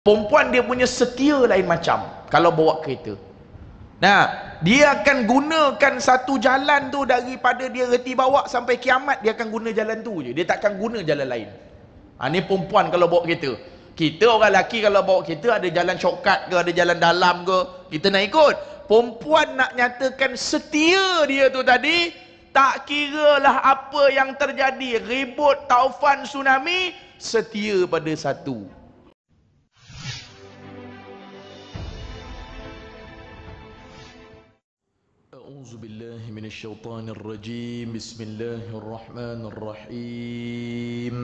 Perempuan dia punya setia lain macam kalau bawa kereta. Nah, dia akan gunakan satu jalan tu daripada dia reti bawa sampai kiamat, dia akan guna jalan tu je. Dia takkan guna jalan lain. Ni perempuan kalau bawa kereta. Kita orang lelaki kalau bawa kereta ada jalan shortcut ke, ada jalan dalam ke, kita nak ikut. Perempuan nak nyatakan setia dia tu tadi, tak kiralah apa yang terjadi, ribut, taufan, tsunami, setia pada satu. أعوذ بالله من الشيطان الرجيم بسم الله الرحمن الرحيم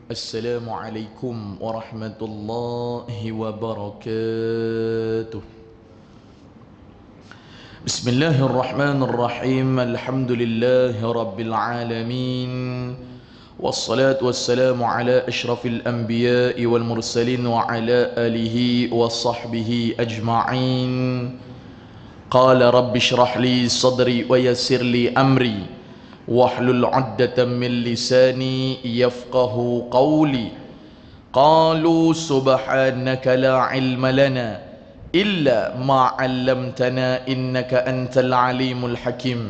السلام عليكم ورحمة الله وبركاته بسم الله الرحمن الرحيم الحمد لله رب العالمين والصلاة والسلام على أشرف الأنبياء والمرسلين وعلى آله وصحبه أجمعين قال رب اشرح لي صدري ويسر لي أمري واحلل عقدة من لساني يفقه قولي قالوا سبحانك لا علم لنا إلا ما علمتنا إنك أنت العليم الحكيم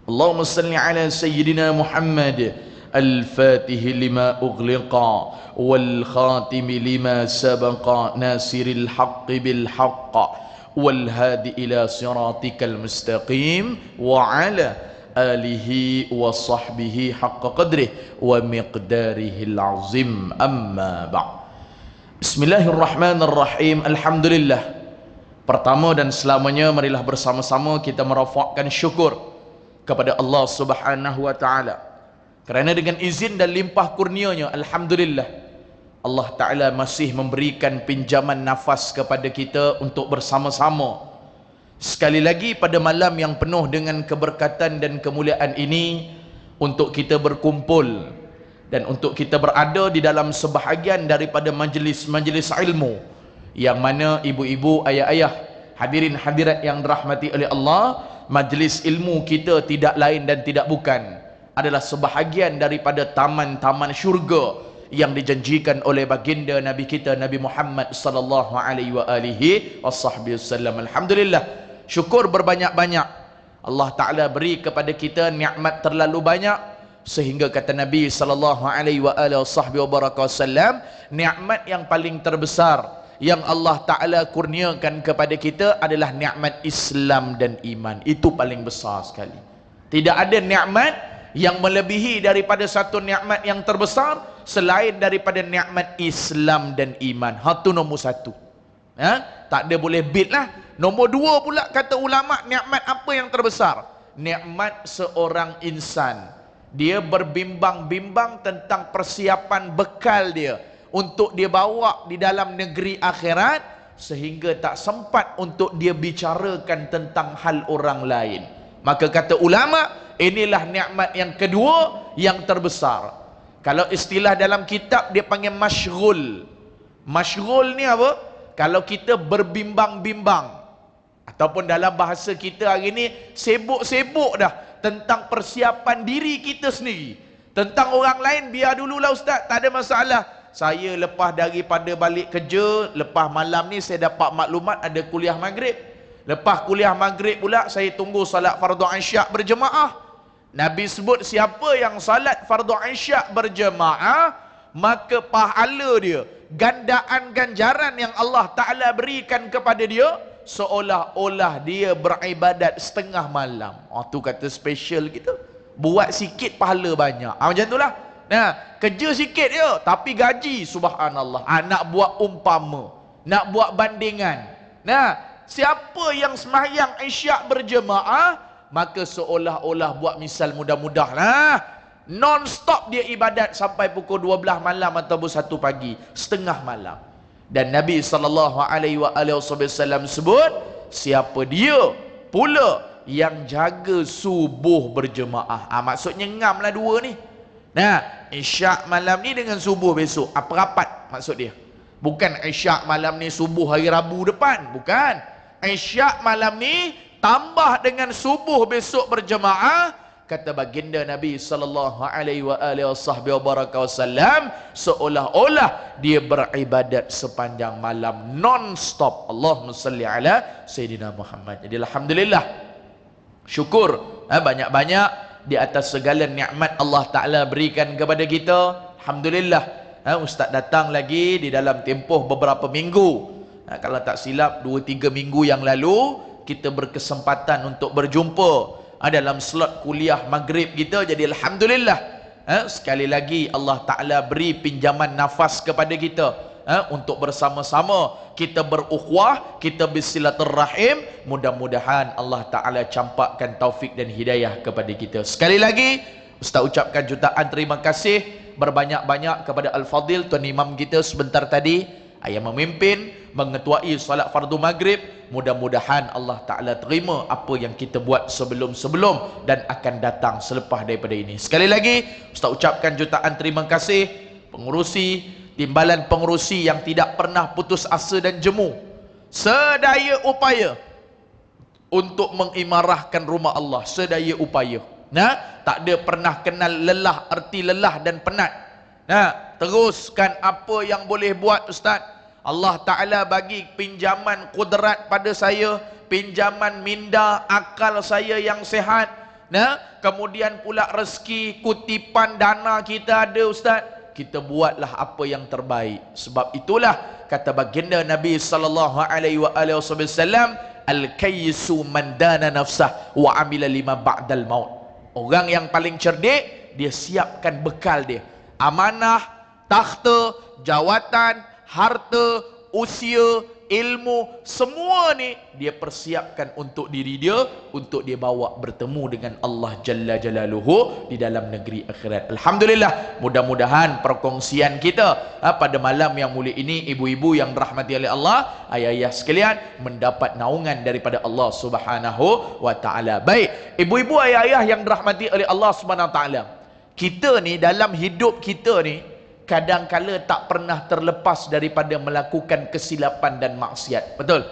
اللهم صل على سيدنا محمد الفاتح لما أغلق والخاتم لما سبق ناصر الحق بالحق والهادي إلى صراطك المستقيم وعلى آله وصحبه حق قدره ومقداره العظيم أما بعد بسم الله الرحمن الرحيم الحمد لله. Pertama dan selamanya marilah bersama-sama kita merafakkan syukur kepada Allah Subhanahu wa taala kerana dengan izin dan limpah kurnianya alhamdulillah Allah Ta'ala masih memberikan pinjaman nafas kepada kita untuk bersama-sama sekali lagi pada malam yang penuh dengan keberkatan dan kemuliaan ini untuk kita berkumpul dan untuk kita berada di dalam sebahagian daripada majlis-majlis ilmu yang mana ibu-ibu, ayah-ayah, hadirin hadirat yang dirahmati oleh Allah, majlis ilmu kita tidak lain dan tidak bukan adalah sebahagian daripada taman-taman syurga yang dijanjikan oleh baginda Nabi kita Nabi Muhammad sallallahu alaihi wasallam. Alhamdulillah, syukur berbanyak-banyak. Allah Taala beri kepada kita nikmat terlalu banyak sehingga kata Nabi sallallahu alaihi wasallam, nikmat yang paling terbesar yang Allah Taala kurniakan kepada kita adalah nikmat Islam dan iman. Itu paling besar sekali. Tidak ada nikmat yang melebihi daripada satu nikmat yang terbesar selain daripada nikmat Islam dan iman. Itu nombor satu. Tak ada boleh beat lah. Nombor dua pula kata ulama, nikmat apa yang terbesar? Nikmat seorang insan, dia berbimbang-bimbang tentang persiapan bekal dia untuk dia bawa di dalam negeri akhirat sehingga tak sempat untuk dia bicarakan tentang hal orang lain. Maka kata ulama, inilah nikmat yang kedua yang terbesar. Kalau istilah dalam kitab dia panggil masyghul. Masyghul ni apa? Kalau kita berbimbang-bimbang, ataupun dalam bahasa kita hari ni sibuk-sibuk dah tentang persiapan diri kita sendiri. Tentang orang lain biar dululah ustaz, tak ada masalah. Saya lepas daripada balik kerja, lepas malam ni saya dapat maklumat ada kuliah maghrib. Lepas kuliah maghrib pula saya tunggu salat fardu isyak berjemaah. Nabi sebut siapa yang salat fardu isyak berjemaah, maka pahala dia, gandaan ganjaran yang Allah Ta'ala berikan kepada dia, seolah-olah dia beribadat setengah malam. Tu kata special kita. Buat sikit pahala banyak. Macam itulah. Nah, kerja sikit dia, tapi gaji subhanallah. Nak buat umpama, nak buat bandingan. Nah, siapa yang sembahyang isyak berjemaah, maka seolah-olah buat misal mudah-mudah lah, non-stop dia ibadat sampai pukul 12 malam ataupun 1 pagi, setengah malam. Dan Nabi SAW sebut, siapa dia pula yang jaga subuh berjemaah. Maksudnya ngam lah dua ni. Nah, isyak malam ni dengan subuh besok. Apa rapat maksud dia? Bukan isyak malam ni subuh hari Rabu depan. Bukan. Isyak malam ni tambah dengan subuh besok berjemaah. kata baginda Nabi sallallahu alaihi wasallam, seolah-olah dia beribadat sepanjang malam non-stop. Allahumma salli ala Sayyidina Muhammad. Jadi alhamdulillah, syukur banyak-banyak di atas segala nikmat Allah Ta'ala berikan kepada kita. Alhamdulillah. Ustaz datang lagi di dalam tempoh beberapa minggu. Kalau tak silap 2-3 minggu yang lalu kita berkesempatan untuk berjumpa dalam slot kuliah maghrib kita. Jadi alhamdulillah, sekali lagi Allah Ta'ala beri pinjaman nafas kepada kita untuk bersama-sama kita berukhuwah, kita bersilaturrahim. Mudah-mudahan Allah Ta'ala campakkan taufik dan hidayah kepada kita. Sekali lagi Ustaz ucapkan jutaan terima kasih berbanyak-banyak kepada Al-Fadil Tuan Imam kita sebentar tadi yang memimpin, mengetuai salat fardu maghrib. Mudah-mudahan Allah Ta'ala terima apa yang kita buat sebelum-sebelum dan akan datang selepas daripada ini. Sekali lagi Ustaz ucapkan jutaan terima kasih pengurusi, timbalan pengurusi yang tidak pernah putus asa dan jemu, sedaya upaya untuk mengimarahkan rumah Allah, sedaya upaya. Tak ada pernah kenal lelah, erti lelah dan penat. Teruskan apa yang boleh buat Ustaz. Allah Ta'ala bagi pinjaman kudrat pada saya, pinjaman minda akal saya yang sehat, kemudian pula rezeki kutipan dana kita ada Ustaz. Kita buatlah apa yang terbaik. Sebab itulah kata baginda Nabi sallallahu alaihi wasallam, al-kayyisu man dana nafsah wa amila lima ba'dal maut. Orang yang paling cerdik, dia siapkan bekal dia, amanah, takhta, jawatan, harta, usia, ilmu, semua ni dia persiapkan untuk diri dia, untuk dia bawa bertemu dengan Allah Jalla Jalaluhu di dalam negeri akhirat. Alhamdulillah, mudah-mudahan perkongsian kita pada malam yang mulia ini, ibu-ibu yang dirahmati oleh Allah, ayah-ayah sekalian, mendapat naungan daripada Allah Subhanahu wa Ta'ala. Baik, ibu-ibu, ayah-ayah yang dirahmati oleh Allah Subhanahu wa Ta'ala, kita ni dalam hidup kita ni kadang-kala tak pernah terlepas daripada melakukan kesilapan dan maksiat. Betul?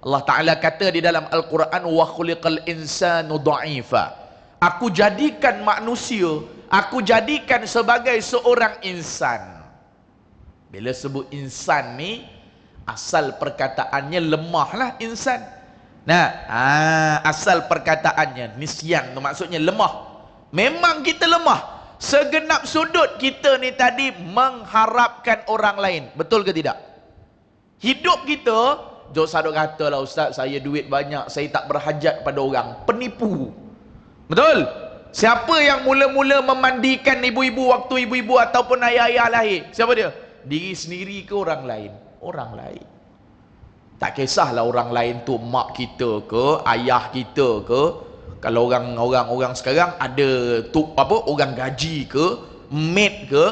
Allah Ta'ala kata di dalam Al-Quran, wa khuliqal insanu dha'ifa. Aku jadikan manusia, aku jadikan sebagai seorang insan. Bila sebut insan ni, asal perkataannya lemah lah insan. Asal perkataannya nisyan tu maksudnya lemah. Memang kita lemah. Segenap sudut kita ni tadi mengharapkan orang lain. Betul ke tidak? Hidup kita, dosa dok kata lah Ustaz, saya duit banyak, saya tak berhajat pada orang. Penipu. Betul? Siapa yang mula-mula memandikan ibu-ibu waktu ibu-ibu ataupun ayah-ayah lahir? Siapa dia? Diri sendiri ke orang lain? Orang lain. Tak kisahlah orang lain tu mak kita ke, ayah kita ke. Kalau orang sekarang ada orang gaji ke, maid ke,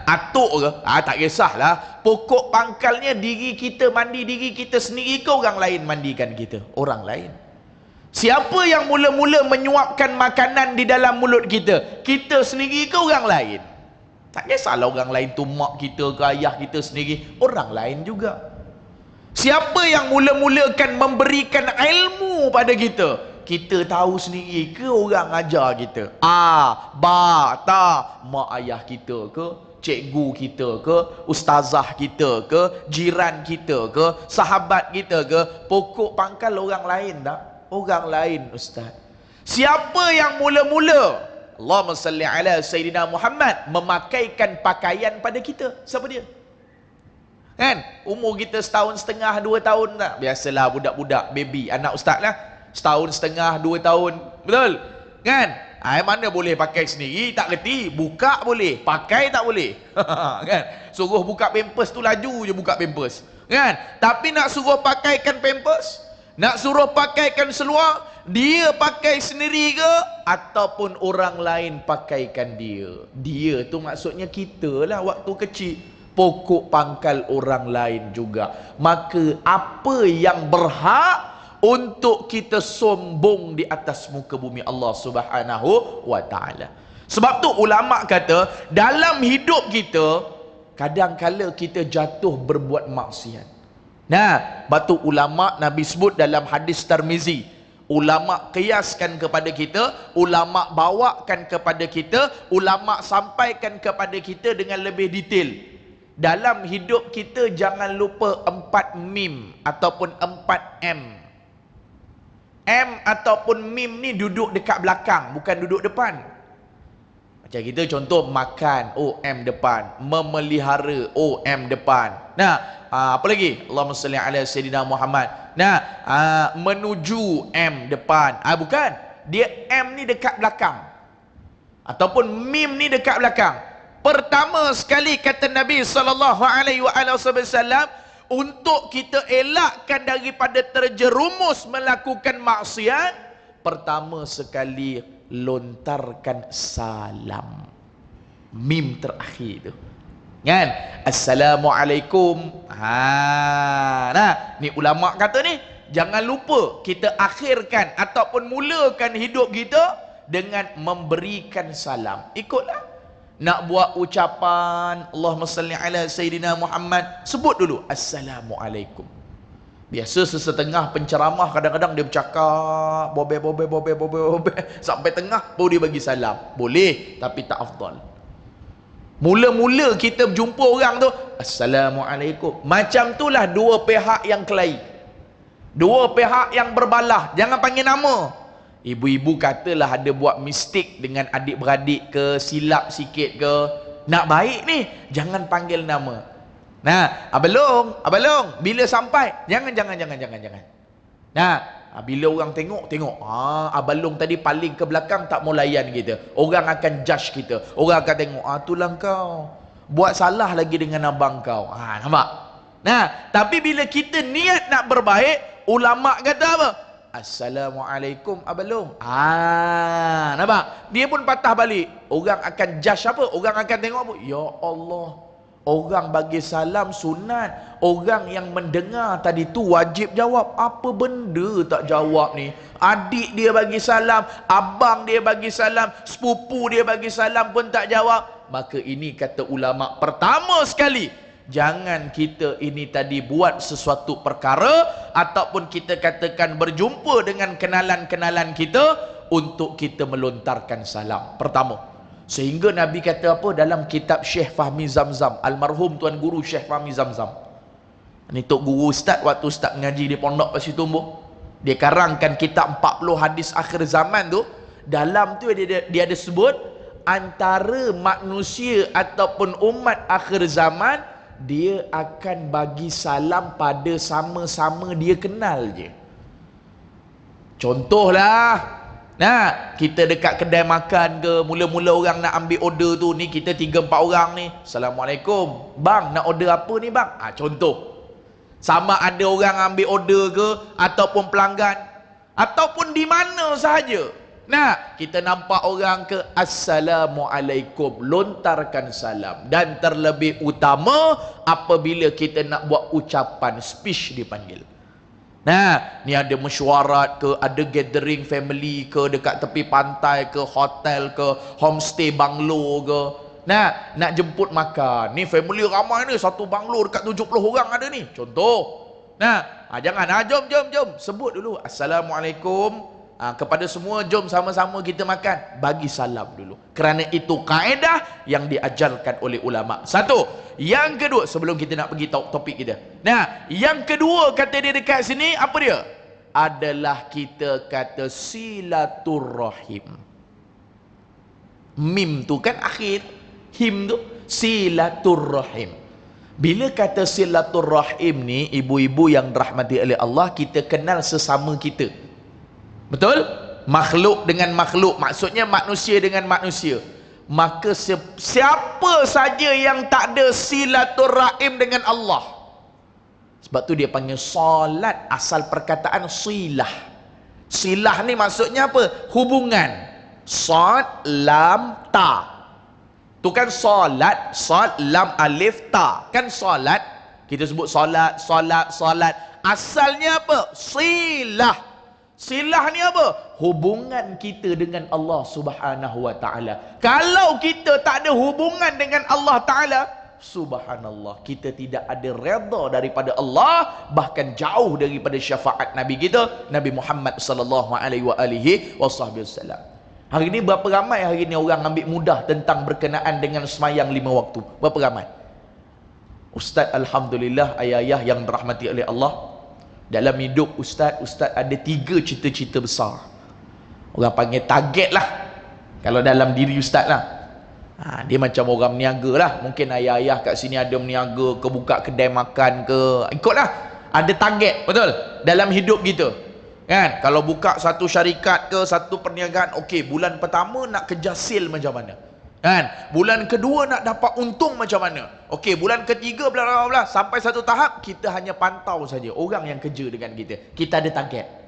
atuk ke, tak kisahlah. Pokok pangkalnya diri kita mandi diri kita sendiri ke orang lain mandikan kita? Orang lain. Siapa yang mula-mula menyuapkan makanan di dalam mulut kita? Kita sendiri ke orang lain? Tak kisahlah orang lain tu mak kita ke ayah kita sendiri, orang lain juga. Siapa yang mula-mulakan memberikan ilmu pada kita? Kita tahu sendiri ke orang ajar kita? Mak ayah kita ke, cikgu kita ke, ustazah kita ke, jiran kita ke, sahabat kita ke? Pokok pangkal orang lain tak? Orang lain Ustaz. Siapa yang mula-mula, Allahumma salli ala Sayyidina Muhammad, memakaikan pakaian pada kita? Siapa dia? Kan? Umur kita 1.5 tahun, 2 tahun tak? Biasalah budak-budak, baby, anak Ustaz lah. 1.5 tahun, 2 tahun. Betul? Kan? Mana boleh pakai sendiri, tak kerti. Buka boleh, pakai tak boleh. Kan? Suruh buka pampers tu laju je buka pampers. Kan? Tapi nak suruh pakaikan pampers, nak suruh pakaikan seluar, dia pakai sendiri ke ataupun orang lain pakaikan dia? Dia tu maksudnya kita lah waktu kecil. Pokok pangkal orang lain juga. Maka apa yang berhak untuk kita sombong di atas muka bumi Allah Subhanahu wa Ta'ala? Sebab tu ulama kata, dalam hidup kita kadang-kala kita jatuh berbuat maksiat. Batu ulama Nabi sebut dalam hadis Tirmizi, Ulama qiyaskan kepada kita, ulama bawakan kepada kita, ulama sampaikan kepada kita dengan lebih detail. Dalam hidup kita jangan lupa 4 mim ataupun 4 M. M ataupun mim ni duduk dekat belakang, bukan duduk depan. Macam kita contoh makan, oh M depan. Memelihara, oh M depan. Nah, apa lagi? Allahumma salli ala Sayyidina Muhammad. Nah, menuju M depan. Bukan. Dia M ni dekat belakang. Ataupun mim ni dekat belakang. Pertama sekali kata Nabi SAW, untuk kita elakkan daripada terjerumus melakukan maksiat, pertama sekali lontarkan salam. Mim terakhir tu kan, Assalamualaikum. Nah, ni ulama kata ni, jangan lupa kita akhirkan ataupun mulakan hidup kita dengan memberikan salam. Ikutlah. Nak buat ucapan Allahumma salli ala Sayyidina Muhammad, sebut dulu Assalamualaikum. Biasa sesetengah penceramah kadang-kadang dia bercakap bobe sampai tengah baru dia bagi salam. Boleh, tapi tak afdal. Mula-mula kita berjumpa orang tu, Assalamualaikum. Macam itulah dua pihak yang kelahi, dua pihak yang berbalah. Jangan panggil nama. Ibu-ibu katalah ada buat mistik dengan adik-beradik ke, silap sikit ke, nak baik ni, jangan panggil nama. Nah, abang long, bila sampai, jangan. Nah, bila orang tengok, abang long tadi paling ke belakang tak mau layan kita. Orang akan judge kita. Orang akan tengok, itulah kau buat salah lagi dengan abang kau. Nampak? Nah, tapi bila kita niat nak berbaik, ulama kata apa? Assalamualaikum abang long. Nampak? Dia pun patah balik. Orang akan judge apa? Orang akan tengok apa? Ya Allah, orang bagi salam sunat, orang yang mendengar tadi tu wajib jawab. Apa benda tak jawab ni? Adik dia bagi salam, abang dia bagi salam, sepupu dia bagi salam pun tak jawab. Maka ini kata ulama, pertama sekali, jangan kita ini tadi buat sesuatu perkara ataupun kita katakan berjumpa dengan kenalan-kenalan kita untuk kita melontarkan salam. Pertama. Sehingga Nabi kata apa dalam kitab Syekh Fahmi Zamzam, almarhum Tuan Guru Syekh Fahmi Zamzam. Ini Tok Guru Ustaz, waktu Ustaz mengaji di Pondok Pasir Tumbuh, dia karangkan kitab 40 hadis akhir zaman tu. Dalam tu dia ada sebut antara manusia ataupun umat akhir zaman, dia akan bagi salam pada sama-sama dia kenal je. Contohlah, nah, kita dekat kedai makan ke, mula-mula orang nak ambil order tu, ni kita 3-4 orang ni, Assalamualaikum, bang nak order apa ni bang? Contoh. Sama ada orang ambil order ke, ataupun pelanggan, ataupun di mana sahaja. Nah, kita nampak orang ke, Assalamualaikum, lontarkan salam. Dan terlebih utama apabila kita nak buat ucapan, speech dipanggil. Nah, ni ada mesyuarat ke, ada gathering family ke, dekat tepi pantai ke, hotel ke, homestay banglo ke. Nah, nak jemput makan. Ni family ramai ni, satu banglo dekat 70 orang ada ni. Contoh. Nah, jangan, jom. Sebut dulu, Assalamualaikum. Kepada semua, jom sama-sama kita makan. Bagi salam dulu. Kerana itu kaedah yang diajarkan oleh ulama. Satu. Yang kedua, sebelum kita nak pergi topik kita. Nah, yang kedua kata dia dekat sini, apa dia? Adalah kita kata silaturrahim. Mim tu kan akhir, him tu silaturrahim. Bila kata silaturrahim ni, ibu-ibu yang dirahmati oleh Allah, kita kenal sesama kita. Betul? Makhluk dengan makhluk, maksudnya manusia dengan manusia. Maka siapa saja yang tak ada silaturrahim dengan Allah, sebab tu dia panggil solat. Asal perkataan silah. Silah ni maksudnya apa? Hubungan. Sad, lam, ta. Tu kan solat, sad, lam, alif, ta. Kan solat. Kita sebut solat. Asalnya apa? Silah. Silah ni apa? Hubungan kita dengan Allah Subhanahu wa ta'ala. Kalau kita tak ada hubungan dengan Allah Ta'ala, Subhanallah, kita tidak ada redha daripada Allah, bahkan jauh daripada syafaat Nabi kita, Nabi Muhammad sallallahu alaihi wasallam. Hari ini berapa ramai hari ini orang ambil mudah tentang berkenaan dengan semayang 5 waktu? Berapa ramai? Ustaz, alhamdulillah, ayah-ayah yang dirahmati oleh Allah, dalam hidup Ustaz ada 3 cita-cita besar. Orang panggil target lah kalau dalam diri Ustaz lah. Dia macam orang meniaga lah. Mungkin ayah-ayah kat sini ada meniaga ke, buka kedai makan ke, ikutlah, ada target, betul, dalam hidup kita kan. Kalau buka satu syarikat ke, satu perniagaan, okey, bulan pertama nak kejar sale macam mana kan, bulan kedua nak dapat untung macam mana, okey, bulan ketiga bla bla bla, sampai satu tahap kita hanya pantau saja orang yang kerja dengan kita ada target.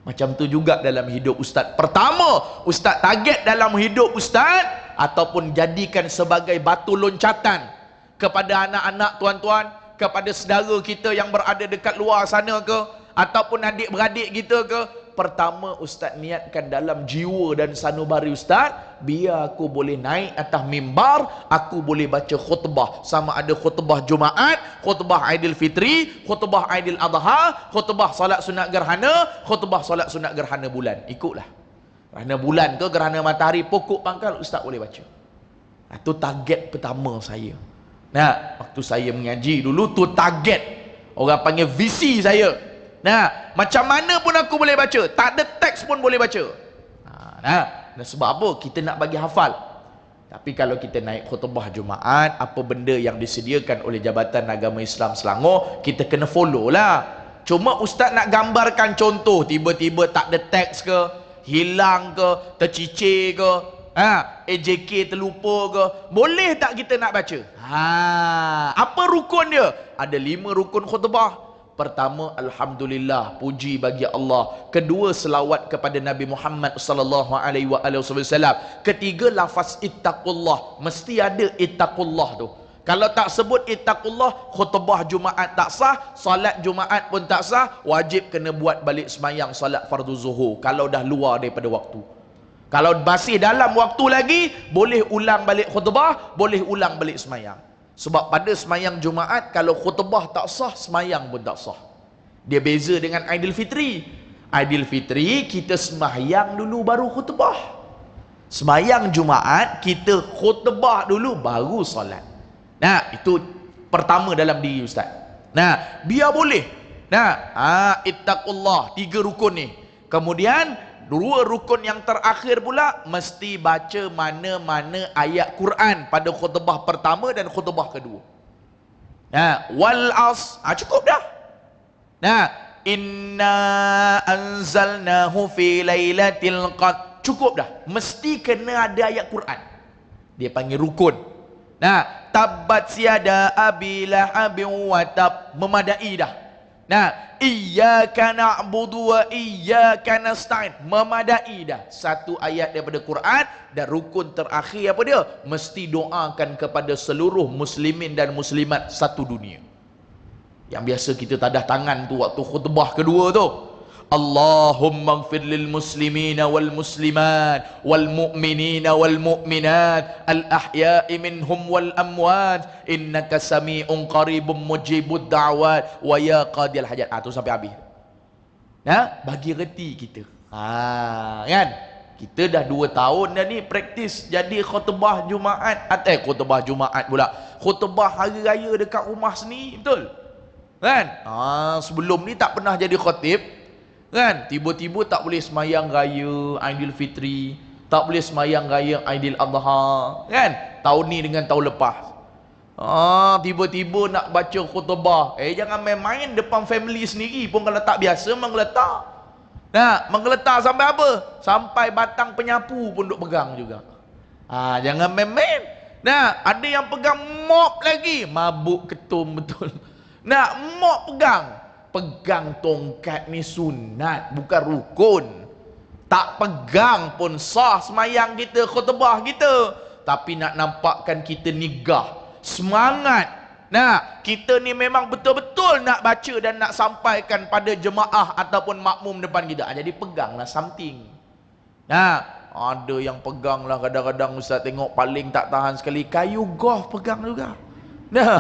Macam tu juga dalam hidup Ustaz. Pertama, Ustaz target dalam hidup Ustaz, ataupun jadikan sebagai batu loncatan kepada anak-anak tuan-tuan, kepada saudara kita yang berada dekat luar sana ke, ataupun adik-beradik kita ke. Pertama, Ustaz niatkan dalam jiwa dan sanubari Ustaz, biar aku boleh naik atas mimbar, aku boleh baca khutbah, sama ada khutbah Jumaat, khutbah Aidilfitri, khutbah Aidil Adha, khutbah salat sunat gerhana, khutbah salat sunat gerhana bulan. Ikutlah. Gerhana bulan ke gerhana matahari, pokok pangkal Ustaz boleh baca. Itu target pertama saya. Nah, waktu saya mengaji dulu, tu target. Orang panggil visi saya. Nah, macam mana pun aku boleh baca, tak ada teks pun boleh baca. Sebab apa? Kita nak bagi hafal. Tapi kalau kita naik khutbah Jumaat, apa benda yang disediakan oleh Jabatan Agama Islam Selangor, kita kena follow lah. Cuma Ustaz nak gambarkan contoh, tiba-tiba tak ada teks ke, hilang ke, tercicir ke, AJK terlupa ke, boleh tak kita nak baca? Apa rukun dia? Ada 5 rukun khutbah. Pertama, alhamdulillah, puji bagi Allah. Kedua, selawat kepada Nabi Muhammad sallallahu alaihi wasallam. Ketiga, lafaz ittaqullah, mesti ada ittaqullah tu. Kalau tak sebut ittaqullah, khutbah Jumaat tak sah, salat Jumaat pun tak sah, wajib kena buat balik semayang salat fardu zuhur kalau dah luar daripada waktu. Kalau masih dalam waktu lagi, boleh ulang balik khutbah, boleh ulang balik semayang. Sebab pada semayang Jumaat, kalau khutbah tak sah, semayang pun tak sah. Dia beza dengan Aidilfitri. Aidilfitri, kita semayang dulu baru khutbah. Semayang Jumaat, kita khutbah dulu baru solat. Nah, itu pertama dalam diri Ustaz. Nah, biar boleh. Nah, ittaqullah, 3 rukun ni. Kemudian 2 rukun yang terakhir pula, mesti baca mana-mana ayat Quran pada khutbah pertama dan khutbah kedua. Wal as, cukup dah. Inna anzalnahu fi lailatul qadr, cukup dah. Mesti kena ada ayat Quran. Dia panggil rukun. Tabbat siada abi lahabin wa tab, memadai dah. Iyyaka na'budu wa iyyaka nasta'in, memadai dah. 1 ayat daripada Quran. Dan rukun terakhir apa dia? Mesti doakan kepada seluruh muslimin dan muslimat satu dunia. Yang biasa kita tadah tangan tu waktu khutbah kedua tu, Allahumma ighfir lil muslimina wal muslimat wal mu'minina wal mu'minat al ahya'i minhum wal amwat innaka sami'un qaribun mujibud da'wat wa ya qadiyal hajat. Tu sampai habis. Bagi reti kita. Kan? Kita dah 2 tahun dah ni praktis jadi khutbah Jumaat. Khutbah Jumaat pula, khutbah hari raya dekat rumah sendiri, betul? Kan? Sebelum ni tak pernah jadi khatib. Kan, tiba-tiba tak boleh semayang raya Aidilfitri, tak boleh semayang raya Aidil Adha, kan, tahun ni dengan tahun lepas. Tiba-tiba nak baca khutbah, jangan main-main depan family sendiri pun. Kalau tak biasa, menggeletar. Menggeletar sampai apa? Sampai batang penyapu pun duk pegang juga. Jangan main-main. Ada yang pegang mop lagi, mabuk ketum betul. Mop pegang tongkat ni sunat, bukan rukun. Tak pegang pun sah semayang kita, khutbah kita. Tapi nak nampakkan kita nigah, semangat. Kita ni memang betul-betul nak baca dan nak sampaikan pada jemaah ataupun makmum depan kita. Jadi peganglah something. Ada yang pegang lah kadang-kadang Ustaz tengok paling tak tahan sekali, kayu golf pegang juga. Nah,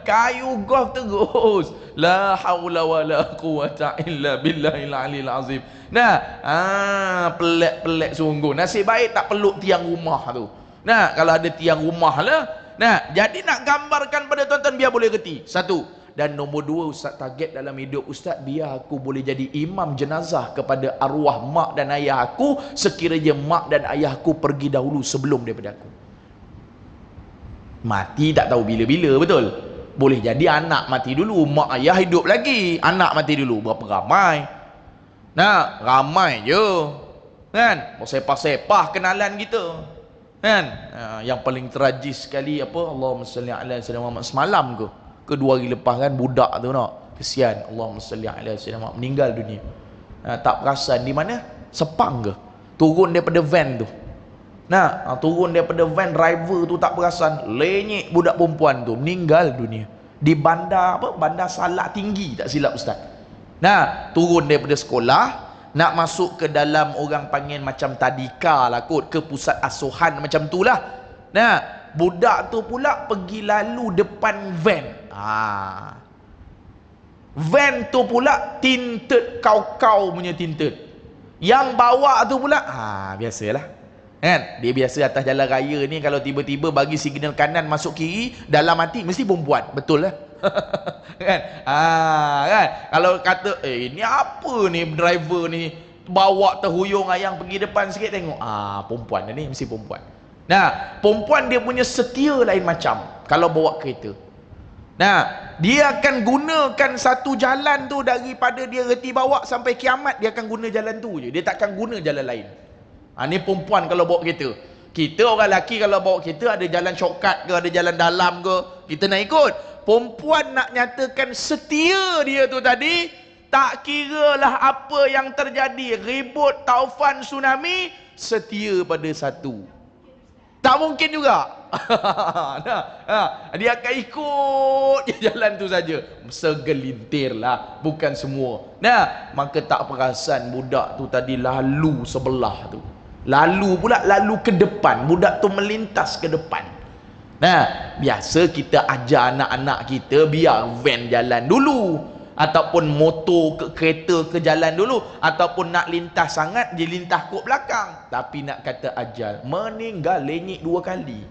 kayu golf terus. La haula wala quwata illa billahil aliyil azim. Nah, pelik-pelik sungguh. Nasib baik tak peluk tiang rumah tu. Nah, kalau ada tiang rumah lah. Nah, jadi nak gambarkan pada tuan-tuan biar boleh reti. Satu. Dan nombor dua, Ustaz target dalam hidup Ustaz, biar aku boleh jadi imam jenazah kepada arwah mak dan ayah aku sekiranya mak dan ayah aku pergi dahulu sebelum daripada aku. Mati tak tahu bila-bila, betul? Boleh jadi anak mati dulu, mak ayah hidup lagi, anak mati dulu. Berapa ramai? Nah, ramai je. Kan? Sepah-sepah kenalan kita. Kan? Yang paling tragis sekali apa? Allahumma salli ala sayyidina Muhammad semalam ke? Kedua hari lepas kan budak tu nak. Kesian. Allahumma salli ala sayyidina Muhammad meninggal dunia. Tak perasan di mana? Sepang ke? Turun daripada van tu. Nah, turun daripada van, driver tu tak perasan, lenyek budak perempuan tu, meninggal dunia di bandar apa? Bandar Salak Tinggi tak silap Ustaz. Nah, turun daripada sekolah nak masuk ke dalam, orang panggil macam tadika lah kot, ke pusat asuhan macam tu lah. Nah, budak tu pula pergi lalu depan van. Van tu pula tinted, kau-kau punya tinted. Yang bawa tu pula biasalah. Kan? Dia biasa atas jalan raya ni kalau tiba-tiba bagi signal kanan masuk kiri, dalam hati mesti perempuan. Betul lah. Kan? Kan? Kalau kata ni apa ni driver ni bawa terhuyung ayang pergi depan sikit, tengok perempuan ni mesti perempuan. Nah, perempuan dia punya setia lain macam kalau bawa kereta. Nah, dia akan gunakan satu jalan tu daripada dia reti bawa sampai kiamat, dia akan guna jalan tu je. Dia takkan guna jalan lain. Ni perempuan kalau bawa kereta. Kita orang lelaki kalau bawa kereta ada jalan shortcut ke, ada jalan dalam ke, kita nak ikut. Perempuan nak nyatakan setia dia tu tadi, tak kira lah apa yang terjadi, ribut, taufan, tsunami, setia pada satu. Tak mungkin juga. Dia akan ikut jalan tu saja. Segelintir lah, bukan semua. Nah, maka tak perasan budak tu tadi lalu sebelah tu. Lalu pula, lalu ke depan. Budak tu melintas ke depan. Nah, biasa kita ajar anak-anak kita biar van jalan dulu, ataupun motor ke kereta ke jalan dulu, ataupun nak lintas sangat dia lintas kot belakang. Tapi nak kata ajal, meninggal lenyek 2 kali.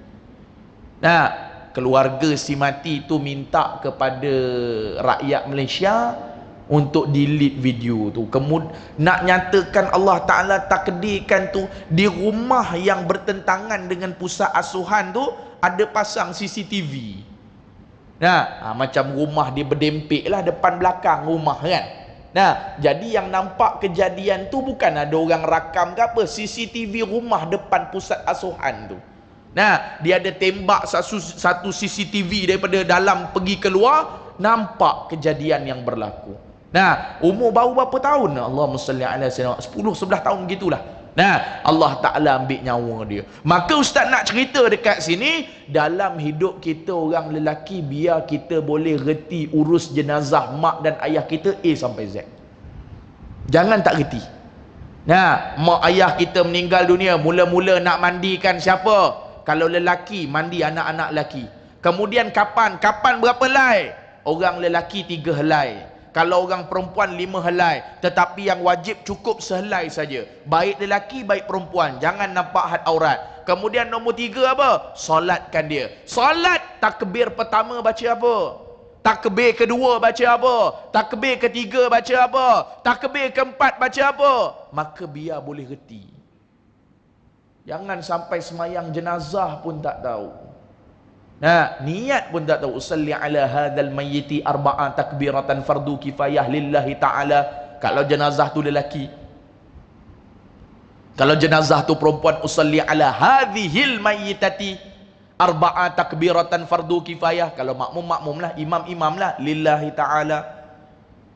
Nah, keluarga si mati tu minta kepada rakyat Malaysia untuk delete video tu. Kemudian nak nyatakan Allah Ta'ala takdirkan tu, di rumah yang bertentangan dengan pusat asuhan tu ada pasang CCTV. Nah, macam rumah dia berdempik lah, depan belakang rumah kan. Nah, jadi yang nampak kejadian tu bukan ada orang rakam ke apa, CCTV rumah depan pusat asuhan tu. Nah, dia ada tembak satu CCTV daripada dalam pergi keluar, nampak kejadian yang berlaku. Nah, umur baru berapa tahun? Allahumma salli ala sayyidina 10-11 tahun gitulah. Nah, Allah Ta'ala ambil nyawa dia. Maka Ustaz nak cerita dekat sini, dalam hidup kita orang lelaki, biar kita boleh reti urus jenazah mak dan ayah kita A sampai Z. Jangan tak reti. Nah, mak ayah kita meninggal dunia, mula-mula nak mandikan siapa? Kalau lelaki, mandi anak-anak lelaki. Kemudian kapan berapa helai? Orang lelaki 3 helai. Kalau orang perempuan 5 helai. Tetapi yang wajib cukup sehelai saja. Baik lelaki, baik perempuan. Jangan nampak had aurat. Kemudian nombor 3 apa? Solatkan dia. Solat, takbir pertama baca apa? Takbir kedua baca apa? Takbir ketiga baca apa? Takbir keempat baca apa? Maka biar boleh reti. Jangan sampai semayang jenazah pun tak tahu. Nah, niat pun tak tahu. Usalli ala hadzal mayyiti arba'a takbiratan fardu kifayah lillahi ta'ala. Kalau jenazah tu lelaki, kalau jenazah tu perempuan, usalli ala hadhil mayyitati arba'a takbiratan fardu kifayah. Kalau makmum lah, imam lah, lillahi ta'ala.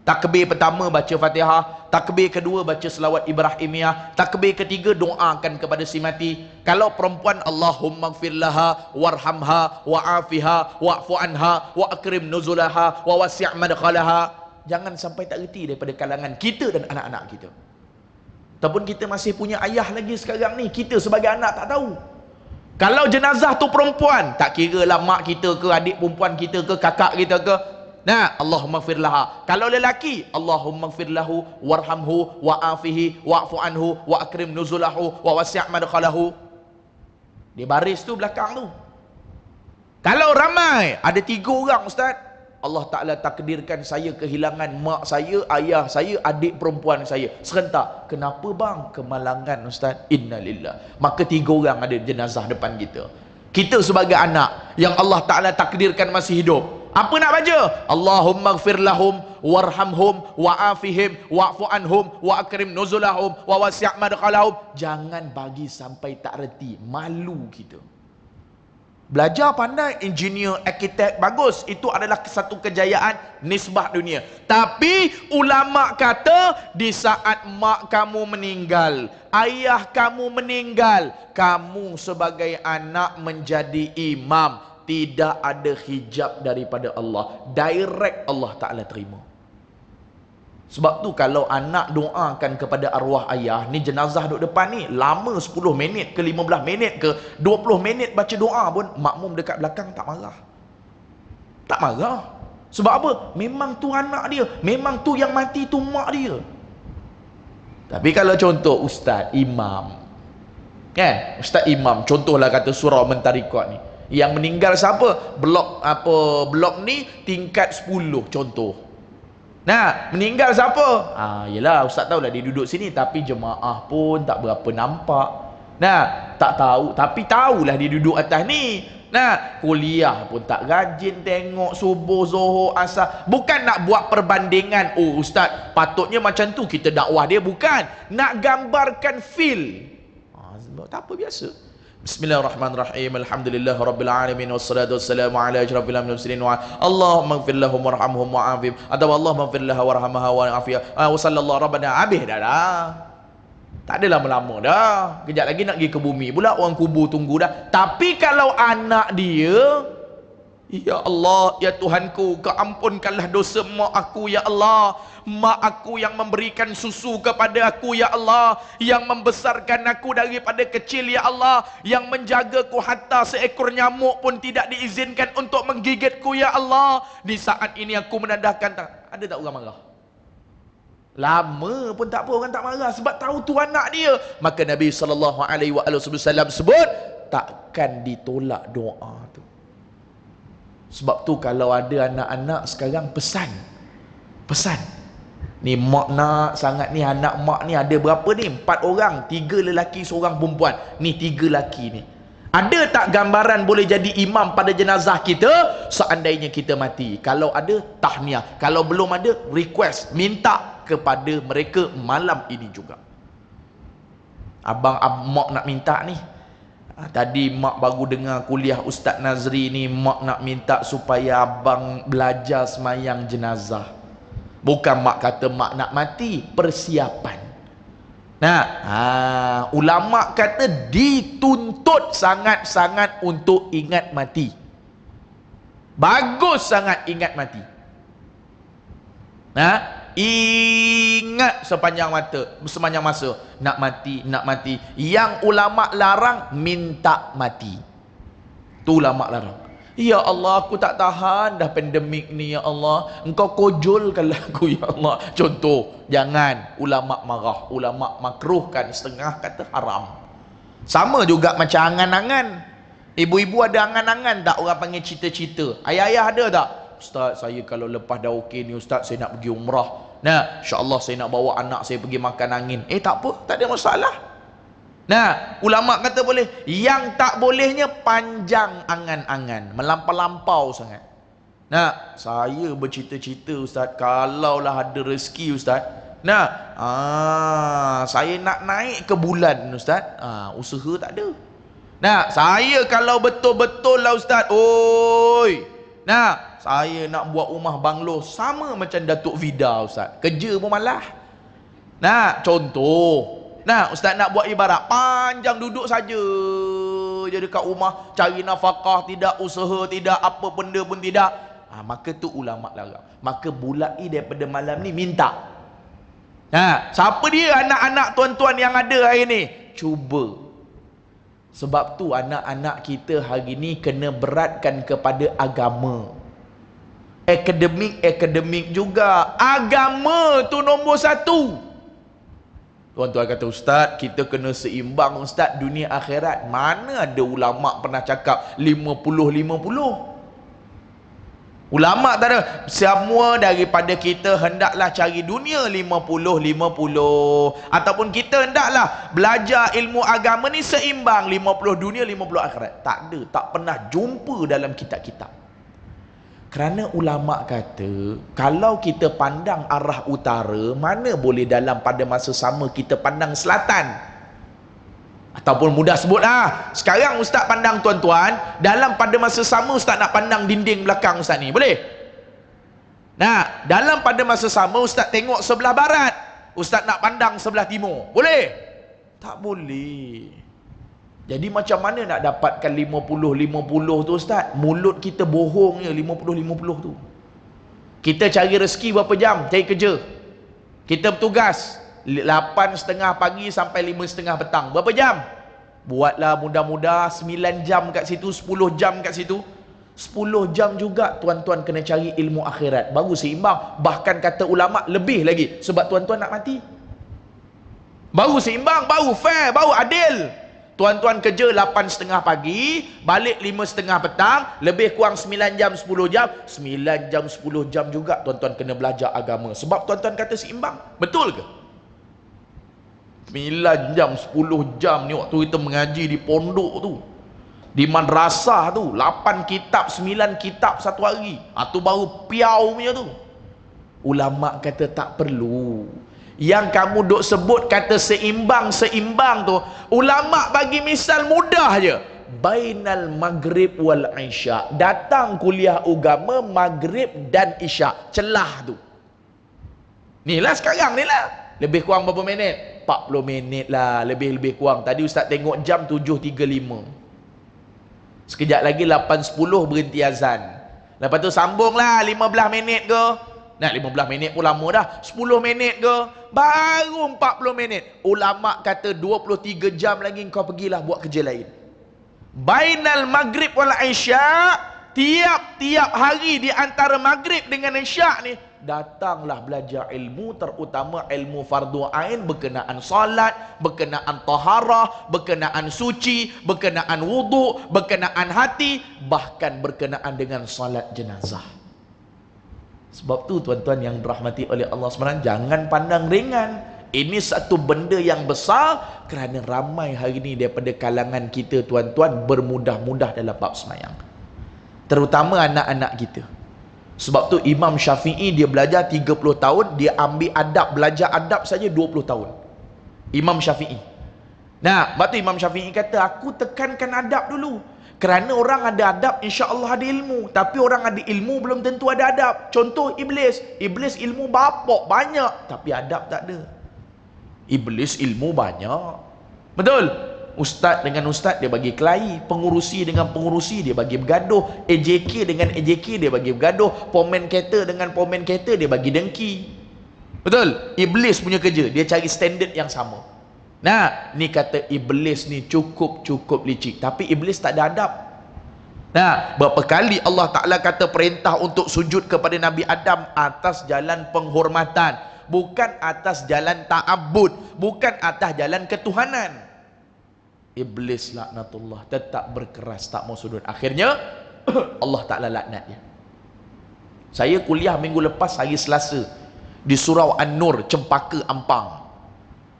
Takbir pertama baca Fatihah, takbir kedua baca selawat Ibrahimiyah, takbir ketiga doakan kepada si mati. Kalau perempuan, Allahumma gfir laha warhamha wa'afiha wa'fu anha wa akrim nuzulaha wa wasi' madkhalaha. Jangan sampai tak reti daripada kalangan kita dan anak-anak kita. Ataupun kita masih punya ayah lagi sekarang ni, kita sebagai anak tak tahu. Kalau jenazah tu perempuan, tak kira lah mak kita ke, adik perempuan kita ke, kakak kita ke. Nah, Allahumma gfir laha. Kalau lelaki, Allahumma gfir lahu warhamhu wa'afihi wa'fu anhu wa akrim nuzulahu wa wasi' madkhalahu. Di baris tu belakang tu. Kalau ramai, ada 3 orang ustaz, Allah Ta'ala takdirkan saya kehilangan mak saya, ayah saya, adik perempuan saya serentak. Kenapa bang? Kemalangan ustaz. Innalillah. Maka 3 orang ada jenazah depan kita. Kita sebagai anak yang Allah Ta'ala takdirkan masih hidup, apa nak baca? Allahumma gfir lahum warhamhum wa'afihim wa'fu anhum wa akrim nuzulahum wa wasi' madkhalahum. Jangan bagi sampai tak reti. Malu kita. Belajar pandai, engineer, arkitek, bagus. Itu adalah satu kejayaan nisbah dunia. Tapi ulama kata, di saat mak kamu meninggal, ayah kamu meninggal, kamu sebagai anak menjadi imam, tidak ada hijab daripada Allah. Direct Allah Ta'ala terima. Sebab tu kalau anak doakan kepada arwah ayah, ni jenazah duduk depan ni, lama 10 minit ke 15 minit ke 20 minit baca doa pun, makmum dekat belakang tak marah. Tak marah. Sebab apa? Memang tu anak dia. Memang tu yang mati tu mak dia. Tapi kalau contoh ustaz, imam, kan? Ustaz imam, contohlah kata surau mentarikot ni, yang meninggal siapa? Blok ni tingkat 10 contoh. Nah, meninggal siapa? Yelah, ustaz tahulah dia duduk sini, tapi jemaah pun tak berapa nampak. Nah, tak tahu, tapi tahulah dia duduk atas ni. Nah, kuliah pun tak rajin tengok subuh, zuhur, asar. Bukan nak buat perbandingan, oh ustaz, patutnya macam tu kita dakwah dia. Bukan. Nak gambarkan feel. Tak apa, biasa. Bismillahirrahmanirrahim. Alhamdulillah rabbil alamin wassalatu wassalamu ala asyrafil mursalin wa Allahumma ighfir lahum warhamhum wa'afihim atau Allahumma ighfir laha warhamha wa'afiyah wa sallallahu rabbana habis dah. Tak ada lama-lama dah. Kejap lagi nak pergi ke bumi pula, orang kubur tunggu dah. Tapi kalau anak dia, ya Allah, ya Tuhanku, keampunkanlah dosa mak aku ya Allah. Mak aku yang memberikan susu kepada aku ya Allah, yang membesarkan aku daripada kecil ya Allah, yang menjagaku hatta seekor nyamuk pun tidak diizinkan untuk menggigitku ya Allah. Di saat ini aku menadahkan ada tak orang marah? Lama pun tak apa, orang tak marah, sebab tahu tu anak dia. Maka Nabi SAW sebut, takkan ditolak doa tu. Sebab tu kalau ada anak-anak sekarang, pesan ni mak nak sangat ni, anak mak ni ada berapa ni? 4 orang, 3 lelaki, 1 perempuan. Ni 3 lelaki ni. Ada tak gambaran boleh jadi imam pada jenazah kita seandainya kita mati? Kalau ada, tahniah. Kalau belum ada, request, minta kepada mereka malam ini juga. Abang mak nak minta ni, tadi mak baru dengar kuliah Ustaz Nazri ni, mak nak minta supaya abang belajar semayang jenazah. Bukan mak kata mak nak mati, persiapan. Nah, ulama kata dituntut sangat-sangat untuk ingat mati. Bagus sangat ingat mati. Ingat sepanjang masa nak mati. Yang ulama larang minta mati. Tu ulama larang. Ya Allah, aku tak tahan dah pandemik ni ya Allah. Engkau kojolkanlah aku ya Allah. Contoh, jangan. Ulama marah, ulama makruhkan, setengah kata haram. Sama juga macam angan-angan. Ibu-ibu ada angan-angan tak orang panggil cita-cita? Ayah-ayah ada tak? Ustaz, saya kalau lepas dah okey ni Ustaz, saya nak pergi umrah. Nah, insya-Allah saya nak bawa anak saya pergi makan angin. Tak apa, tak ada masalah. Nah, ulama kata boleh. Yang tak bolehnya panjang angan-angan, melampau-lampau sangat. Nah, saya bercita-cita Ustaz, kalaulah ada rezeki Ustaz, saya nak naik ke bulan Ustaz. Usaha tak ada. Nah, saya kalau betul-betul lah Ustaz, saya nak buat rumah banglo sama macam Datuk Vida Ustaz. Kerja pun malah. Nah, contoh. Nah, Ustaz nak buat ibarat panjang duduk saja je dekat rumah, cari nafkah tidak, usaha tidak, apa benda pun tidak. Maka tu ulama larang. Maka bulai daripada malam ni minta. Siapa dia anak-anak tuan-tuan yang ada hari ni? Cuba Sebab tu anak-anak kita hari ni kena beratkan kepada agama. Akademik juga. Agama tu nombor satu. Tuan-tuan kata, Ustaz, kita kena seimbang Ustaz, dunia akhirat. Mana ada ulama' pernah cakap 50-50? Ulama' tak ada. Semua daripada kita hendaklah cari dunia 50-50. Ataupun kita hendaklah belajar ilmu agama ni seimbang 50 dunia 50 akhirat. Tak ada. Tak pernah jumpa dalam kitab-kitab. Kerana ulama' kata, kalau kita pandang arah utara, mana boleh dalam pada masa sama kita pandang selatan. Ataupun mudah sebutlah, sekarang Ustaz pandang tuan-tuan, dalam pada masa sama Ustaz nak pandang dinding belakang Ustaz ni, boleh? Nah, dalam pada masa sama Ustaz tengok sebelah barat, Ustaz nak pandang sebelah timur, boleh? Tak boleh. Jadi macam mana nak dapatkan 50-50 tu Ustaz? Mulut kita bohong je 50-50 tu. Kita cari rezeki berapa jam? Cari kerja. Kita bertugas 8:30 pagi sampai 5:30 petang. Berapa jam? Buatlah mudah-mudah 9 jam kat situ, 10 jam kat situ. 10 jam juga tuan-tuan kena cari ilmu akhirat. Baru seimbang. Bahkan kata ulama' lebih lagi. Sebab tuan-tuan nak mati. Baru seimbang, baru fair, baru adil. Tuan-tuan kerja 8:30 pagi, balik 5:30 petang, lebih kurang 9 jam, 10 jam. 9 jam, 10 jam juga tuan-tuan kena belajar agama. Sebab tuan-tuan kata seimbang. Betul ke? 9 jam, 10 jam ni waktu kita mengaji di pondok tu, di madrasah tu, 8 kitab, 9 kitab satu hari. Tu baru piau punya tu. Ulama' kata tak perlu. Yang kamu duk sebut kata seimbang tu, ulama' bagi misal mudah je. Bainal maghrib wal isya. Datang kuliah agama maghrib dan isya. Celah tu. Inilah sekarang ni lah. Lebih kurang berapa minit? 40 minit lah. Lebih kurang. Tadi Ustaz tengok jam 7.35. Sekejap lagi 8.10 berhenti azan. Lepas tu sambung lah 15 minit ke. Nah 15 minit pun lama dah. 10 minit ke. Baru 40 minit. Ulama' kata 23 jam lagi kau pergilah buat kerja lain. Bainal maghrib wal isya. Tiap-tiap hari di antara maghrib dengan isya ni, datanglah belajar ilmu, terutama ilmu fardu ain berkenaan salat, berkenaan taharah, berkenaan suci, berkenaan wuduk, berkenaan hati, bahkan berkenaan dengan salat jenazah. Sebab tu tuan-tuan yang dirahmati oleh Allah SWT, jangan pandang ringan. Ini satu benda yang besar, kerana ramai hari ini daripada kalangan kita tuan-tuan bermudah-mudah dalam bab semayang, terutama anak-anak kita. Sebab tu Imam Syafi'i dia belajar 30 tahun, dia ambil adab, belajar adab saja 20 tahun. Imam Syafi'i. Nah, sebab tu Imam Syafi'i kata, aku tekankan adab dulu. Kerana orang ada adab, insya-Allah ada ilmu. Tapi orang ada ilmu belum tentu ada adab. Contoh Iblis. Iblis ilmu bapok banyak, tapi adab tak ada. Iblis ilmu banyak. Betul? Ustaz dengan ustaz dia bagi kelahi, pengurusi dengan pengurusi dia bagi bergaduh, AJK dengan AJK dia bagi bergaduh, pomen kereta dengan pomen kereta dia bagi dengki. Betul? Iblis punya kerja, dia cari standard yang sama. Nah, ni kata Iblis ni cukup licik, tapi Iblis tak ada adab. Nah, berapa kali Allah Ta'ala kata perintah untuk sujud kepada Nabi Adam atas jalan penghormatan, bukan atas jalan ta'abbud, bukan atas jalan ketuhanan. Iblis laknatullah tetap berkeras, tak mau sujud. Akhirnya Allah Ta'ala laknat dia. Saya kuliah minggu lepas hari Selasa di Surau An-Nur, Cempaka, Ampang.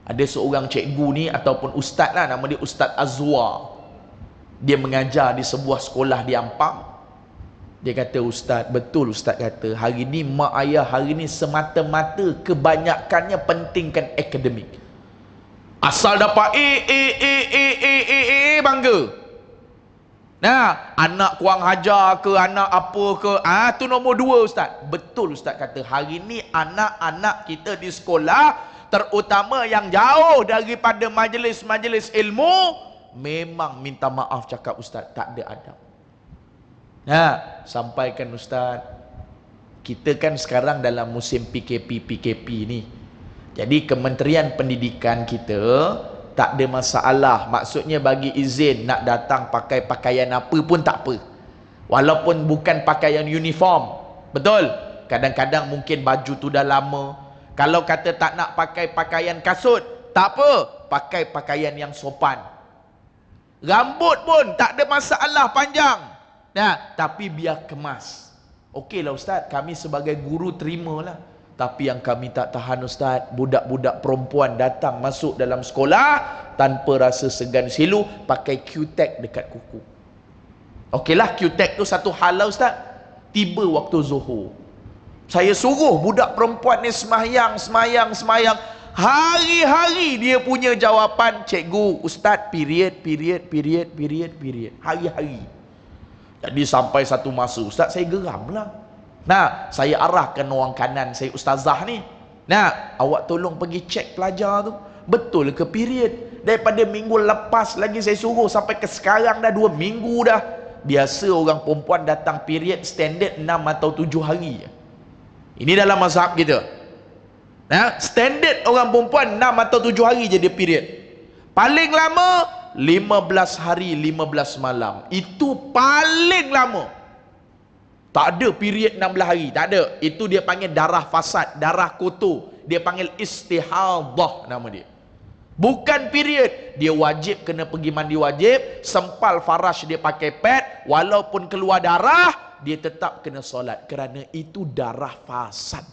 Ada seorang cikgu ni ataupun ustaz lah, nama dia Ustaz Azwar. Dia mengajar di sebuah sekolah di Ampang. Dia kata, Ustaz, betul Ustaz kata, hari ni mak ayah hari ni semata-mata kebanyakannya pentingkan akademik. Asal dapat bangga. Nah, anak kurang hajar ke, anak apa ke, tu nombor 2 Ustaz. Betul Ustaz kata, hari ni anak-anak kita di sekolah, terutama yang jauh daripada majlis-majlis ilmu, memang minta maaf cakap Ustaz, tak ada adab. Nah, sampaikan Ustaz, kita kan sekarang dalam musim PKP ni. Jadi Kementerian Pendidikan kita tak ada masalah. Maksudnya bagi izin nak datang pakai pakaian apa pun tak apa. Walaupun bukan pakaian uniform. Betul? Kadang-kadang mungkin baju tu dah lama. Kalau kata tak nak pakai pakaian kasut, tak apa, pakai pakaian yang sopan. Rambut pun tak ada masalah panjang. Nah, tapi biar kemas. Okeylah Ustaz, kami sebagai guru terimalah. Tapi yang kami tak tahan Ustaz, budak-budak perempuan datang masuk dalam sekolah tanpa rasa segan silu, pakai Q-tag dekat kuku. Okeylah, Q-tag tu satu hal lah Ustaz. Tiba waktu zuhur, saya suruh budak perempuan ni semayang. Hari-hari dia punya jawapan, cikgu, Ustaz, period. Hari-hari. Jadi sampai satu masa, Ustaz, saya geram lah. Nah, saya arahkan orang kanan saya, ustazah ni. Nah, awak tolong pergi cek pelajar tu. Betul ke period? Daripada minggu lepas lagi saya suruh sampai ke sekarang dah 2 minggu dah. Biasa orang perempuan datang period standard 6 atau 7 hari. Ini dalam mazhab kita. Nah, standard orang perempuan 6 atau 7 hari je dia period. Paling lama 15 hari 15 malam. Itu paling lama. Tak ada period 16 hari, tak ada. Itu dia panggil darah fasad, darah kotor. Dia panggil istihadah nama dia. Bukan period. Dia wajib kena pergi mandi wajib, sempal farash dia pakai pad, walaupun keluar darah, dia tetap kena solat kerana itu darah fasad.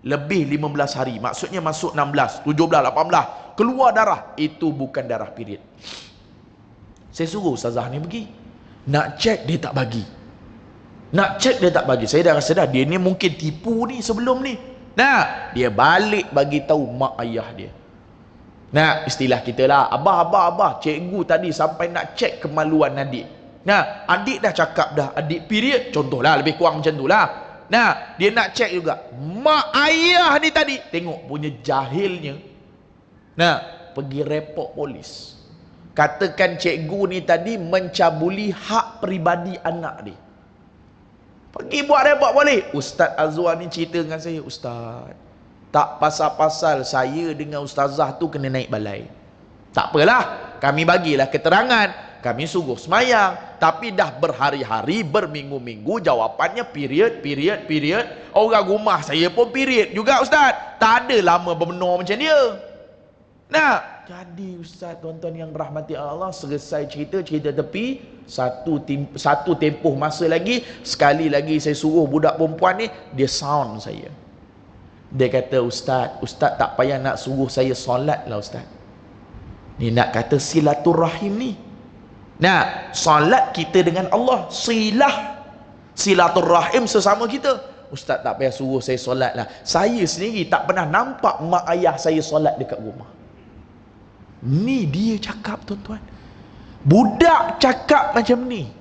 Lebih 15 hari, maksudnya masuk 16, 17, 18, keluar darah, itu bukan darah period. Saya suruh ustazah ni pergi. Nak cek dia tak bagi. Nak cek dia tak bagi. Saya dah rasa dah dia ni mungkin tipu ni sebelum ni. Nah, dia balik bagi tahu mak ayah dia. Nah, istilah kita lah, abah, cikgu tadi sampai nak cek kemaluan adik. Nah, adik dah cakap dah adik period, contohlah, lebih kurang macam tu lah. Nah, dia nak cek juga. Mak ayah ni tadi, tengok punya jahilnya. Nah, pergi report polis. Katakan cikgu ni tadi mencabuli hak peribadi anak dia. Pergi buat report balik. Ustaz Azwar ni cerita dengan saya, Ustaz, tak pasal-pasal saya dengan ustazah tu kena naik balai. Tak apalah, kami bagilah keterangan, kami suruh semayang. Tapi dah berhari-hari, berminggu-minggu jawapannya period. Orang rumah saya pun period juga Ustaz. Tak ada lama bermenor macam dia. Nah, jadi Ustaz, tuan-tuan yang rahmati Allah, selesai cerita tepi, satu tempoh masa lagi, sekali lagi saya suruh budak perempuan ni, dia sound saya. Dia kata, Ustaz tak payah nak suruh saya solat lah Ustaz. Ni nak kata silaturrahim ni. Nah, solat kita dengan Allah, silaturrahim sesama kita. Ustaz tak payah suruh saya solat lah. Saya sendiri tak pernah nampak mak ayah saya solat dekat rumah. Ni dia cakap tuan-tuan. Budak cakap macam ni.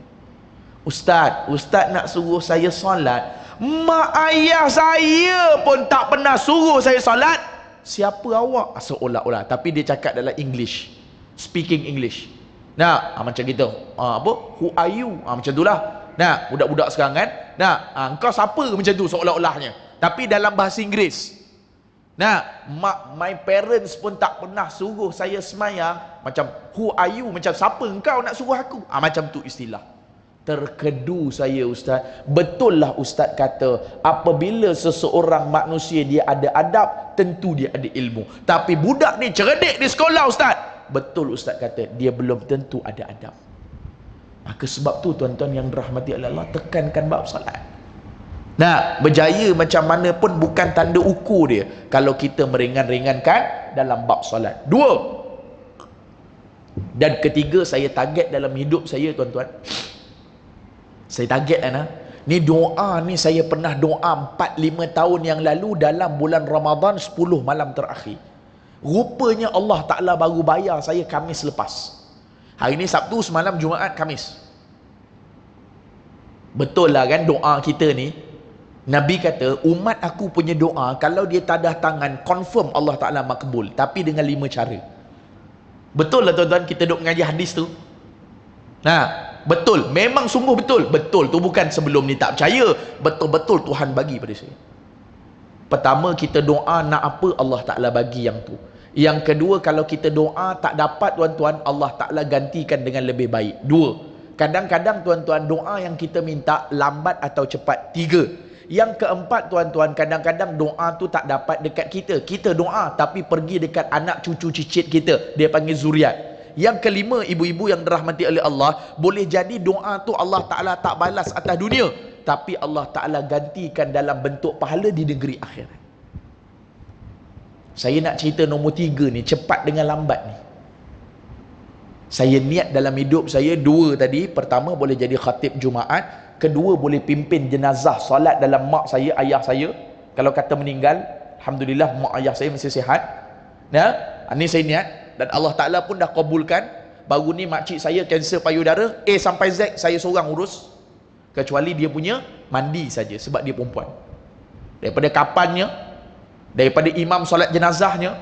Ustaz nak suruh saya solat. Mak ayah saya pun tak pernah suruh saya solat. Siapa awak? Seolah-olah. Tapi dia cakap dalam English. Speaking English. Nah, macam gitu. Who are you? Macam itulah. Nah, budak-budak sekarang kan. Nah, engkau siapa? Macam tu seolah-olahnya. Tapi dalam bahasa Inggeris. Nah, my parents pun tak pernah suruh saya semayang. Macam, who are you? Macam, siapa engkau nak suruh aku? Macam tu istilah. Terkedu saya Ustaz. Betul lah Ustaz kata, apabila seseorang manusia dia ada adab, tentu dia ada ilmu. Tapi budak ni cerdik di sekolah Ustaz. Betul Ustaz kata, dia belum tentu ada adab. Maka sebab tu tuan-tuan yang dirahmati Allah, tekankan bab salat. Nah, berjaya macam mana pun bukan tanda ukur dia kalau kita meringan-ringankan dalam bab solat. 2. Dan ketiga, saya target dalam hidup saya tuan-tuan. Saya target ni doa ni saya pernah doa 4-5 tahun yang lalu dalam bulan Ramadan 10 malam terakhir. Rupanya Allah Ta'ala baru bayar saya Khamis lepas. Hari ni Sabtu, semalam Jumaat, Khamis. Betul lah kan doa kita ni. Nabi kata, umat aku punya doa, kalau dia tadah tangan, confirm Allah Ta'ala makbul. Tapi dengan 5 cara. Betul lah tuan-tuan, kita duk mengaji hadis tu. Nah, betul. Memang sungguh betul. Betul tu bukan sebelum ni tak percaya. Betul-betul Tuhan bagi pada saya. Pertama, kita doa nak apa, Allah Ta'ala bagi yang tu. Yang kedua, kalau kita doa tak dapat tuan-tuan, Allah Ta'ala gantikan dengan lebih baik. Dua, kadang-kadang tuan-tuan doa yang kita minta lambat atau cepat. Tiga, yang keempat tuan-tuan, kadang-kadang doa tu tak dapat dekat kita. Kita doa tapi pergi dekat anak cucu cicit kita, dia panggil zuriat. Yang kelima, ibu-ibu yang dirahmati oleh Allah, boleh jadi doa tu Allah Ta'ala tak balas atas dunia, tapi Allah Ta'ala gantikan dalam bentuk pahala di negeri akhirat. Saya nak cerita nombor tiga ni, cepat dengan lambat ni. Saya niat dalam hidup saya dua tadi. Pertama, boleh jadi khatib Jumaat. Kedua, boleh pimpin jenazah solat dalam mak saya, ayah saya. Kalau kata meninggal, Alhamdulillah mak ayah saya masih sihat. Ini saya niat. Dan Allah Ta'ala pun dah kabulkan. Baru ni makcik saya kanser payudara, A sampai Z saya seorang urus. Kecuali dia punya mandi saja, sebab dia perempuan. Daripada kapannya, daripada imam solat jenazahnya,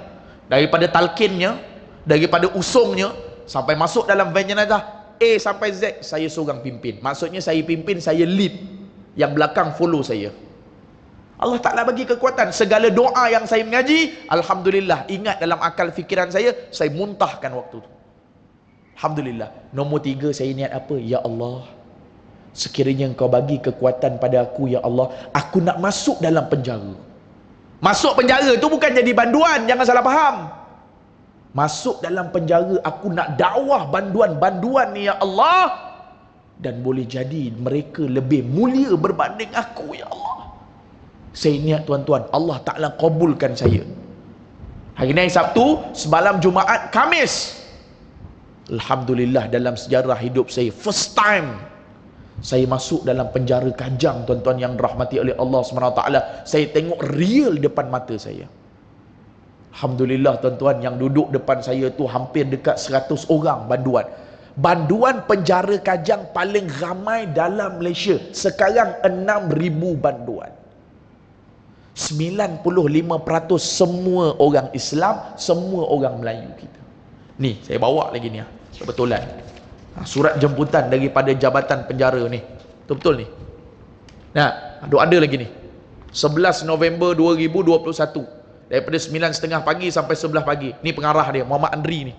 daripada talqinnya, daripada usungnya, sampai masuk dalam van jenazah, A sampai Z saya seorang pimpin. Maksudnya saya pimpin, saya lead, yang belakang follow saya. Allah Ta'ala bagi kekuatan. Segala doa yang saya mengaji, Alhamdulillah, ingat dalam akal fikiran saya muntahkan waktu tu. Alhamdulillah. Nombor tiga, saya niat apa? Ya Allah, sekiranya Engkau bagi kekuatan pada aku, ya Allah, aku nak masuk dalam penjara. Masuk penjara tu bukan jadi banduan, jangan salah faham. Masuk dalam penjara, aku nak dakwah banduan ni, ya Allah. Dan boleh jadi mereka lebih mulia berbanding aku, ya Allah. Saya niat tuan-tuan, Allah Ta'ala kabulkan saya. Hari ni Sabtu, semalam Jumaat, Khamis. Alhamdulillah, dalam sejarah hidup saya, first time saya masuk dalam penjara Kajang, tuan-tuan yang dirahmati oleh Allah SWT. Saya tengok real depan mata saya. Alhamdulillah tuan-tuan, yang duduk depan saya tu hampir dekat 100 orang banduan. Banduan penjara Kajang paling ramai dalam Malaysia. Sekarang 6,000 banduan. 95% semua orang Islam, semua orang Melayu kita. Ni, saya bawa lagi ni. Kebetulan. Surat jemputan daripada Jabatan Penjara ni. Betul-betul ni. Nah, ada lagi ni. 11 November 2021. Daripada 9.30 pagi sampai 11 pagi. Ni pengarah dia, Muhammad Andri ni.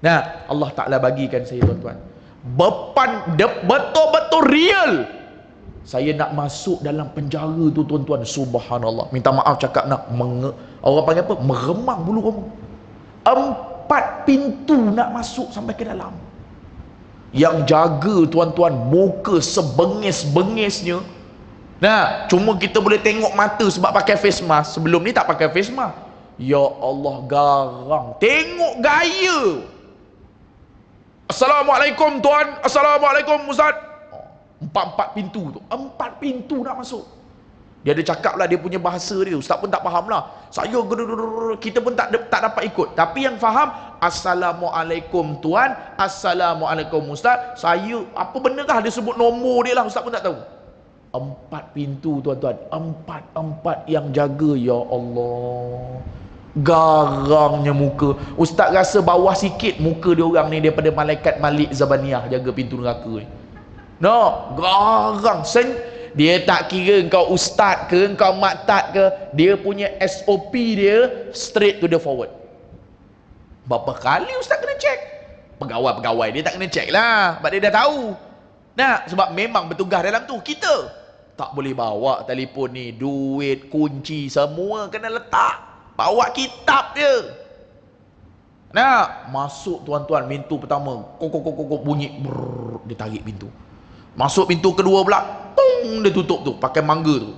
Nah, Allah Ta'ala bagikan saya tuan-tuan. Betul-betul real. Saya nak masuk dalam penjara tu tuan-tuan. Subhanallah. Minta maaf cakap nak orang panggil apa? Meremang bulu roma. 4 pintu nak masuk sampai ke dalam. Yang jaga tuan-tuan, muka sebengis-bengisnya. Nah, cuma kita boleh tengok mata sebab pakai face mask. Sebelum ni tak pakai face mask. Ya Allah, garang. Tengok gaya. Assalamualaikum tuan. Assalamualaikum Ustaz. 4 pintu tu. 4 pintu nak masuk. Dia ada cakap lah dia punya bahasa dia. Ustaz pun tak faham lah. Kita pun tak dapat ikut. Tapi yang faham, Assalamualaikum tuan, Assalamualaikum Ustaz. Saya, apa benda kah dia sebut nombor dia lah, Ustaz pun tak tahu. 4 pintu tuan-tuan. 4 yang jaga. Ya Allah, garangnya muka. Ustaz rasa bawah sikit muka dia orang ni daripada malaikat Malik Zabaniyah jaga pintu neraka ni. No, garang. Dia tak kira engkau ustaz ke, engkau maktab ke, dia punya SOP dia straight to the forward. Berapa kali ustaz kena cek? Pegawai-pegawai dia tak kena cek lah, sebab dia dah tahu. Nah, sebab memang bertugas dalam tu. Kita tak boleh bawa telefon ni, duit, kunci, semua kena letak. Bawa kitab je. Nah, masuk tuan-tuan, pintu pertama, kok bunyi, brrr, dia tarik pintu. Masuk pintu kedua pula, tung, dia tutup tu, pakai mangga tu.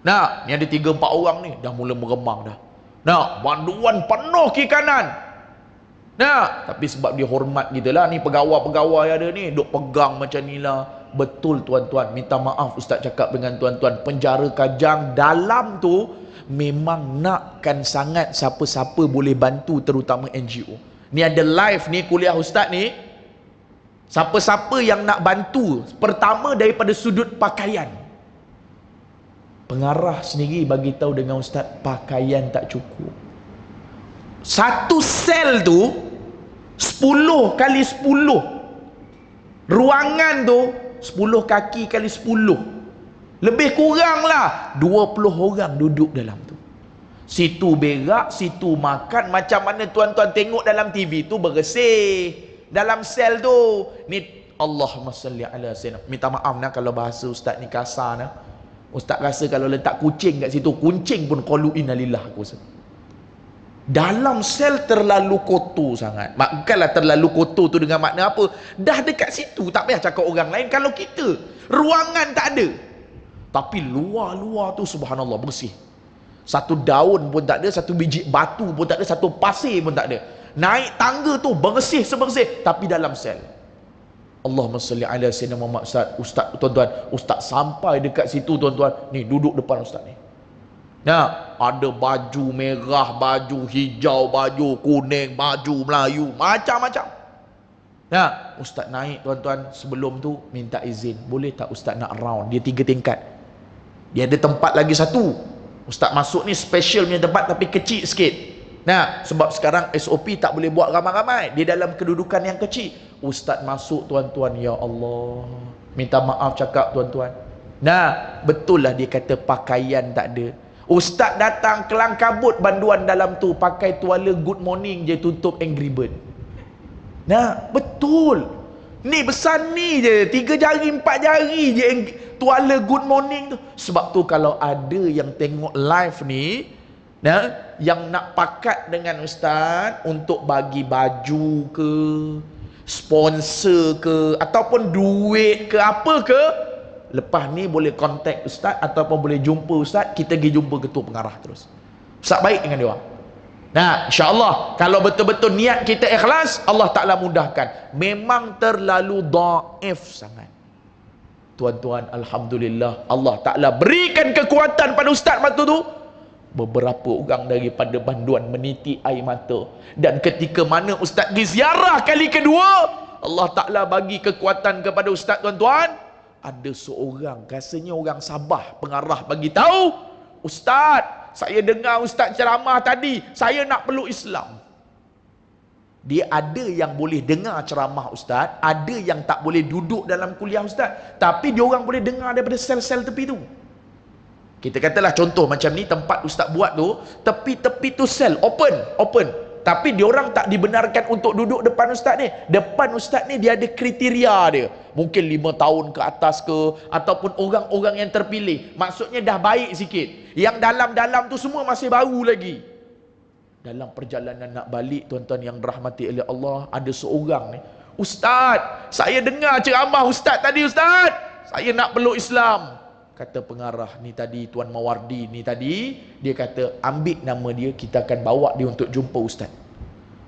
Nah, ni ada 3-4 orang ni, dah mula meremang dah. Nah, banduan penuh kiri kanan. Nah, tapi sebab dia hormat kita lah, ni pegawai-pegawai ada ni, duk pegang macam ni lah. Betul tuan-tuan, minta maaf ustaz cakap dengan tuan-tuan, penjara Kajang dalam tu memang nakkan sangat siapa-siapa boleh bantu, terutama NGO. Ni ada live ni kuliah ustaz ni. Siapa-siapa yang nak bantu, pertama daripada sudut pakaian. Pengarah sendiri bagi tahu dengan ustaz, pakaian tak cukup. Satu sel tu 10 kali 10. Ruangan tu 10 kaki kali 10. Lebih kurang lah 20 orang duduk dalam tu. Situ berak, situ makan. Macam mana tuan-tuan tengok dalam TV tu bersih. Dalam sel tu. Ni Allahumma salli ala sayyidina. Minta maaf nak kalau bahasa ustaz ni kasar nak. Ustaz rasa kalau letak kucing kat situ, kucing pun qalu innalillah aku rasa. Dalam sel terlalu kotor sangat. Bukanlah terlalu kotor tu dengan makna apa. Dah dekat situ tak payah cakap orang lain. Kalau kita ruangan tak ada, tapi luar-luar tu subhanallah bersih. Satu daun pun tak ada, satu biji batu pun tak ada, satu pasir pun tak ada. Naik tangga tu bersih sebersih, tapi dalam sel. Allahumma salli ala sayyidina Muhammad. Ustaz, tuan-tuan, ustaz sampai dekat situ tuan-tuan, ni duduk depan ustaz ni. Nah, ada baju merah, baju hijau, baju kuning, baju Melayu, macam-macam. Nah, ustaz naik tuan-tuan, sebelum tu minta izin, boleh tak ustaz nak round? Dia 3 tingkat. Dia ada tempat lagi satu. Ustaz masuk ni special punya tempat tapi kecil sikit. Nah, sebab sekarang SOP tak boleh buat ramai-ramai. Dia dalam kedudukan yang kecil. Ustaz masuk tuan-tuan, ya Allah. Minta maaf cakap tuan-tuan. Nah, betul lah dia kata pakaian tak ada. Ustaz datang kelang kabut banduan dalam tu. Pakai tuala good morning je tutup Angry Bird. Nah, betul. Ni besar ni je. 3 jari, 4 jari je tuala good morning tu. Sebab tu kalau ada yang tengok live ni, nah, yang nak pakat dengan ustaz untuk bagi baju ke, sponsor ke, ataupun duit ke, apa ke, lepas ni boleh kontak ustaz ataupun boleh jumpa ustaz. Kita pergi jumpa ketua pengarah terus. Ustaz baik dengan dia orang. Nah, insya-Allah kalau betul-betul niat kita ikhlas, Allah Taala mudahkan. Memang terlalu dhaif sangat. Tuan-tuan, alhamdulillah Allah Ta'ala berikan kekuatan pada ustaz waktu tu. Beberapa orang daripada banduan meniti air mata. Dan ketika mana ustaz pergi ziarah kali kedua, Allah Ta'ala bagi kekuatan kepada ustaz tuan-tuan. Ada seorang, rasanya orang Sabah, pengarah bagi tahu, ustaz, saya dengar ustaz ceramah tadi, saya nak peluk Islam. Dia ada yang boleh dengar ceramah ustaz, ada yang tak boleh duduk dalam kuliah ustaz, tapi dia orang boleh dengar daripada sel-sel tepi tu. Kita katalah contoh macam ni, tempat ustaz buat tu, tepi-tepi tu sel open, tapi dia orang tak dibenarkan untuk duduk depan ustaz ni. Depan ustaz ni dia ada kriteria dia. Mungkin 5 tahun ke atas ke, ataupun orang-orang yang terpilih. Maksudnya dah baik sikit. Yang dalam-dalam tu semua masih baru lagi. Dalam perjalanan nak balik tuan-tuan yang dirahmati oleh Allah, ada seorang ni, ustaz, saya dengar ceramah ustaz tadi ustaz, saya nak peluk Islam. Kata pengarah ni tadi, Tuan Mawardi ni tadi, dia kata ambil nama dia, kita akan bawa dia untuk jumpa ustaz.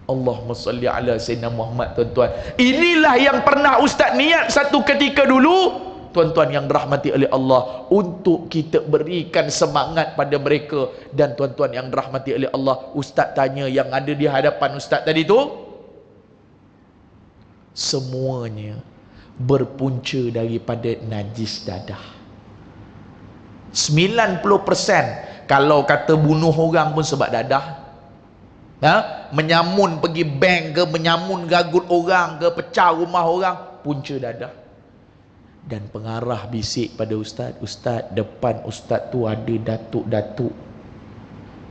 Allahumma salli ala sayyidina Muhammad. Tuan-tuan, inilah yang pernah ustaz niat satu ketika dulu, tuan-tuan yang dirahmati oleh Allah, untuk kita berikan semangat pada mereka. Dan tuan-tuan yang dirahmati oleh Allah, ustaz tanya yang ada di hadapan ustaz tadi tu, semuanya berpunca daripada najis dadah. 90% kalau kata bunuh orang pun sebab dadah. Menyamun pergi bank ke, menyamun gagut orang ke, pecah rumah orang, punca dadah. Dan pengarah bisik pada ustaz, ustaz, depan ustaz tu ada datuk-datuk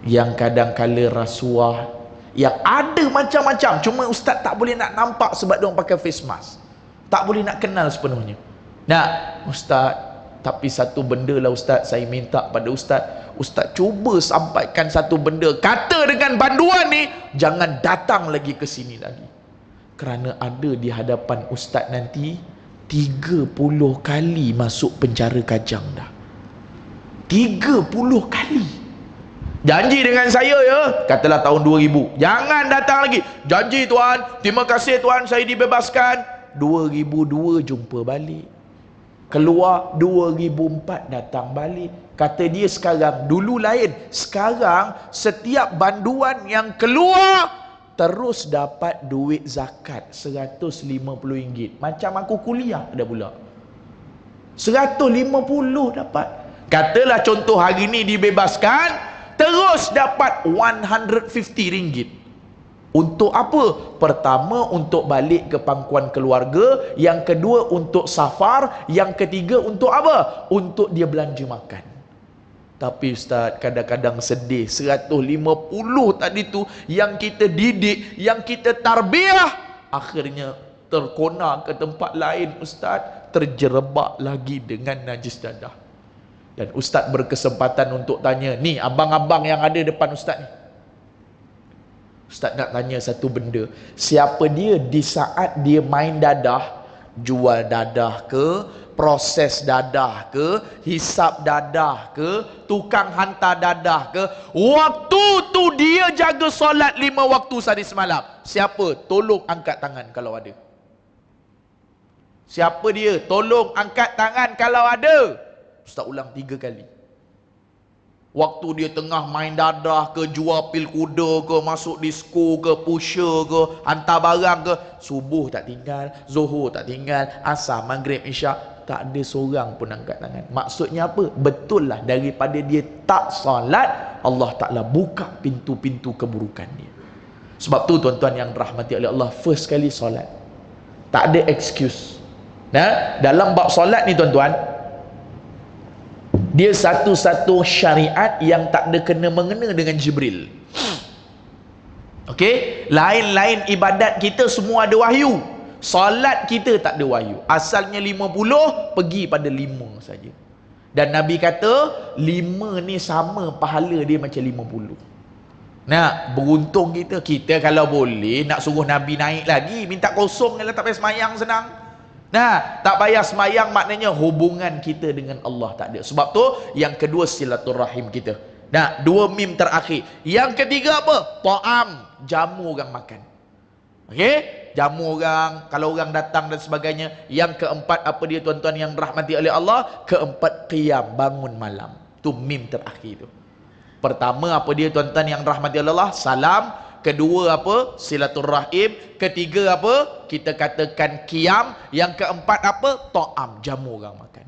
yang kadang-kala rasuah, yang ada macam-macam. Cuma ustaz tak boleh nak nampak sebab dia orang pakai face mask, tak boleh nak kenal sepenuhnya. Nah, ustaz, tapi satu benda lah ustaz, saya minta pada ustaz, ustaz cuba sampaikan satu benda, kata dengan banduan ni jangan datang lagi ke sini lagi. Kerana ada di hadapan ustaz nanti 30 kali masuk penjara Kajang dah. 30 kali. Janji dengan saya ya, katalah tahun 2000, jangan datang lagi. Janji tuan, terima kasih tuan, saya dibebaskan. 2002 jumpa balik. Keluar 2004 datang balik. Kata dia sekarang, dulu lain, sekarang setiap banduan yang keluar terus dapat duit zakat RM150. Macam aku kuliah dah pula, 150 dapat. Katalah contoh hari ni dibebaskan, terus dapat RM150. Untuk apa? Pertama, untuk balik ke pangkuan keluarga. Yang kedua, untuk safar. Yang ketiga, untuk apa? Untuk dia belanja makan. Tapi Ustaz, kadang-kadang sedih, 150 tadi tu yang kita didik, yang kita tarbiyah, akhirnya terkona ke tempat lain Ustaz, terjerebak lagi dengan najis dadah. Dan Ustaz berkesempatan untuk tanya, ni abang-abang yang ada depan Ustaz ni, Ustaz nak tanya satu benda, siapa dia di saat dia main dadah, jual dadah ke, proses dadah ke, hisap dadah ke, tukang hantar dadah ke, waktu tu dia jaga solat 5 waktu sehari semalam, siapa? Tolong angkat tangan kalau ada. Siapa dia? Tolong angkat tangan kalau ada. Ustaz ulang 3 kali. Waktu dia tengah main dadah ke, jual pil kuda ke, masuk disko ke, pusher ke, hantar barang ke, subuh tak tinggal, zuhur tak tinggal, asar, maghrib, isyak, tak ada seorang pun angkat tangan. Maksudnya apa? Betul lah, daripada dia tak solat, Allah Ta'ala buka pintu-pintu keburukan dia. Sebab tu tuan-tuan yang rahmati oleh Allah, first kali solat, tak ada excuse. Nah, dalam bab solat ni tuan-tuan, dia satu-satu syariat yang tak ada kena-mengena dengan Jibril. Okey, lain-lain ibadat kita semua ada wahyu. Solat kita tak ada wahyu. Asalnya 50, pergi pada 5 saja. Dan Nabi kata 5 ni sama pahala dia macam 50. Nah, beruntung kita. Kita kalau boleh nak suruh Nabi naik lagi, minta kosong kalau tak payah semayang, senang. Nah, tak payah semayang, maknanya hubungan kita dengan Allah tak ada. Sebab tu yang kedua silaturahim kita. Nah, 2 mim terakhir. Yang ketiga apa? Ta'am, jamu orang makan. Okey, jamu orang kalau orang datang dan sebagainya. Yang keempat apa dia tuan-tuan yang rahmati oleh Allah? Keempat, qiyam, bangun malam. Tu mim terakhir tu. Pertama apa dia tuan-tuan yang rahmati oleh Allah? Salam. Kedua apa? Silaturahim. Ketiga apa? Kita katakan qiyam. Yang keempat apa? Ta'am, jamu orang makan.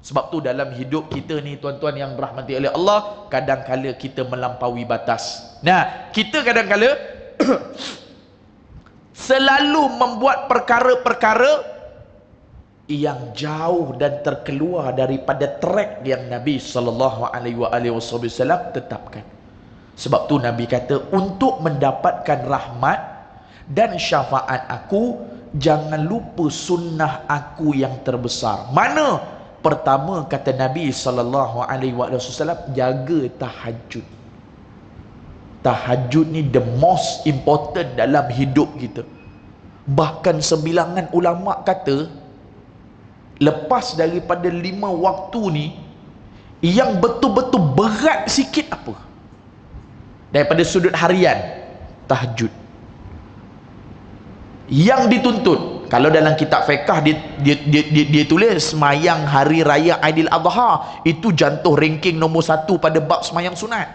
Sebab tu dalam hidup kita ni tuan-tuan yang rahmati oleh Allah, kadang-kala kita melampaui batas. Nah, kita kadang-kala selalu membuat perkara-perkara yang jauh dan terkeluar daripada track yang Nabi SAW tetapkan. Sebab tu Nabi kata, untuk mendapatkan rahmat dan syafaat aku, jangan lupa sunnah aku yang terbesar. Mana? Pertama kata Nabi SAW, jaga tahajud. Tahajud ni the most important dalam hidup kita. Bahkan sebilangan ulama kata, lepas daripada 5 waktu ni, yang betul-betul berat sikit apa? Daripada sudut harian, tahajud. Yang dituntut, kalau dalam kitab fiqh dia tulis semayang hari raya Aidil Adha, itu jatuh ranking nombor 1 pada bab semayang sunat.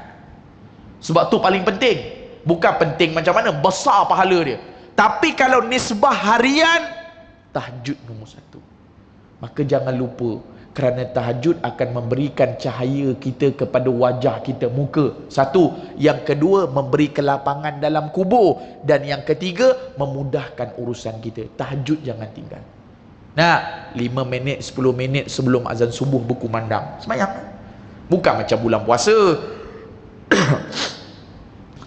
Sebab tu paling penting. Bukan penting macam mana, besar pahala dia. Tapi kalau nisbah harian, tahajud nombor 1. Maka jangan lupa, kerana tahajud akan memberikan cahaya kita kepada wajah kita, muka. 1. Yang kedua, memberi kelapangan dalam kubur. Dan yang ketiga, memudahkan urusan kita. Tahajud jangan tinggal. Nah, 5 minit, 10 minit sebelum azan subuh berkumandang, semayang. Bukan macam bulan puasa.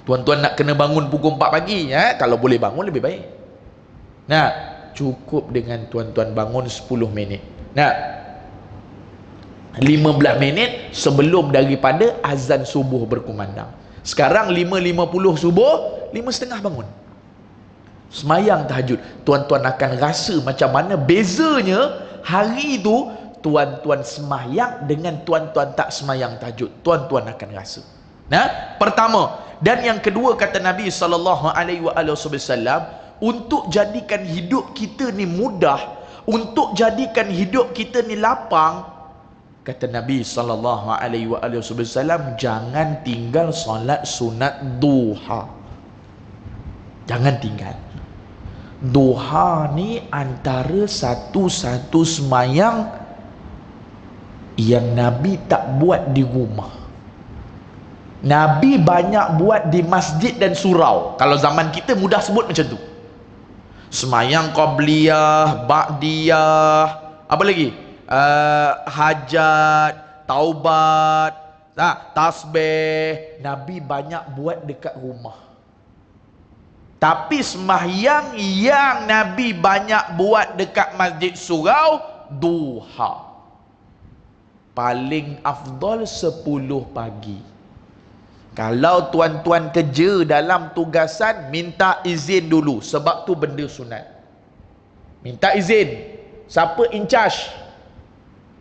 Tuan-tuan nak kena bangun pukul 4 pagi, kalau boleh bangun lebih baik. Nah, cukup dengan tuan-tuan bangun 10 minit. Nah, 15 minit sebelum daripada azan subuh berkumandang. Sekarang 5.50 subuh, 5.30 bangun, semayang tahajud. Tuan-tuan akan rasa macam mana bezanya hari itu tuan-tuan semayang dengan tuan-tuan tak semayang tahajud. Tuan-tuan akan rasa. Nah, pertama. Dan yang kedua kata Nabi SAW, untuk jadikan hidup kita ni mudah, untuk jadikan hidup kita ni lapang, kata Nabi SAW, jangan tinggal solat sunat duha. Jangan tinggal. Duha ni antara satu-satu semayang yang Nabi tak buat di rumah. Nabi banyak buat di masjid dan surau. Kalau zaman kita mudah sebut macam tu. Semayang qabliyah, ba'diyah, apa lagi? Hajat, taubat, Tasbih Nabi banyak buat dekat rumah. Tapi sembahyang yang Nabi banyak buat dekat masjid surau, duha. Paling afdal 10 pagi. Kalau tuan-tuan kerja dalam tugasan, minta izin dulu, sebab tu benda sunat. Minta izin. Siapa in charge?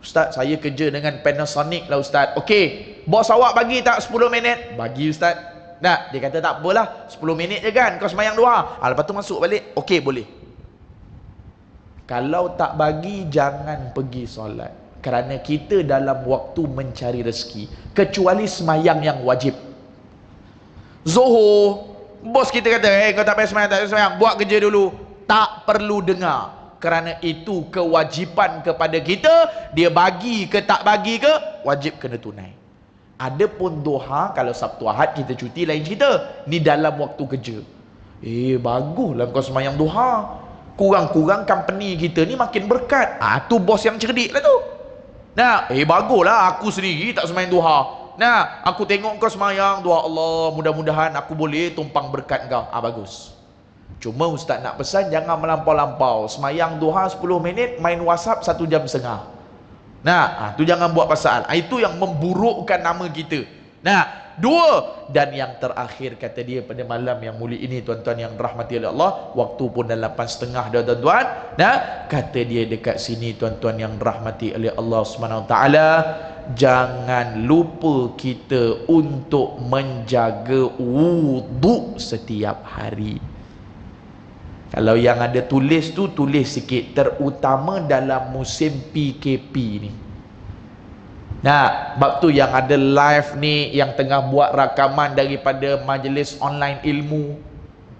Ustaz, saya kerja dengan Panasonic lah Ustaz. Okey, bos awak bagi tak 10 minit? Bagi Ustaz. Nah, dia kata tak apalah, 10 minit je kan kau sembahyang duha. Lepas tu masuk balik. Okey, boleh. Kalau tak bagi, jangan pergi solat. Kerana kita dalam waktu mencari rezeki. Kecuali sembahyang yang wajib. Zuhur, bos kita kata, kau tak payah sembahyang, tak payah sembahyang, buat kerja dulu. Tak perlu dengar. Kerana itu kewajipan kepada kita. Dia bagi ke tak bagi ke, wajib kena tunai. Adapun duha, kalau Sabtu Ahad kita cuti lain cerita. Ni dalam waktu kerja. Baguslah kau sembahyang duha. Kurang-kurang company kita ni makin berkat. Tu bos yang cerdik lah tu. Nah, baguslah aku sendiri tak sembahyang duha. Nah, aku tengok kau sembahyang duha, Allah, mudah-mudahan aku boleh tumpang berkat kau. Bagus. Cuma ustaz nak pesan, jangan melampau-lampau. Semayang duha 10 minit, main WhatsApp 1 jam setengah. Nah, tu jangan buat pasal. Itu yang memburukkan nama kita. Nah, 2. Dan yang terakhir kata dia pada malam yang mulia ini, tuan-tuan yang rahmati oleh Allah, waktu pun dah 8.30 dah tuan-tuan. Nah, kata dia dekat sini, tuan-tuan yang rahmati oleh Allah Subhanahu Wa Taala, jangan lupa kita untuk menjaga wuduk setiap hari. Kalau yang ada tulis tu, tulis sikit. Terutama dalam musim PKP ni. Nah, waktu yang ada live ni, yang tengah buat rakaman daripada majlis online ilmu,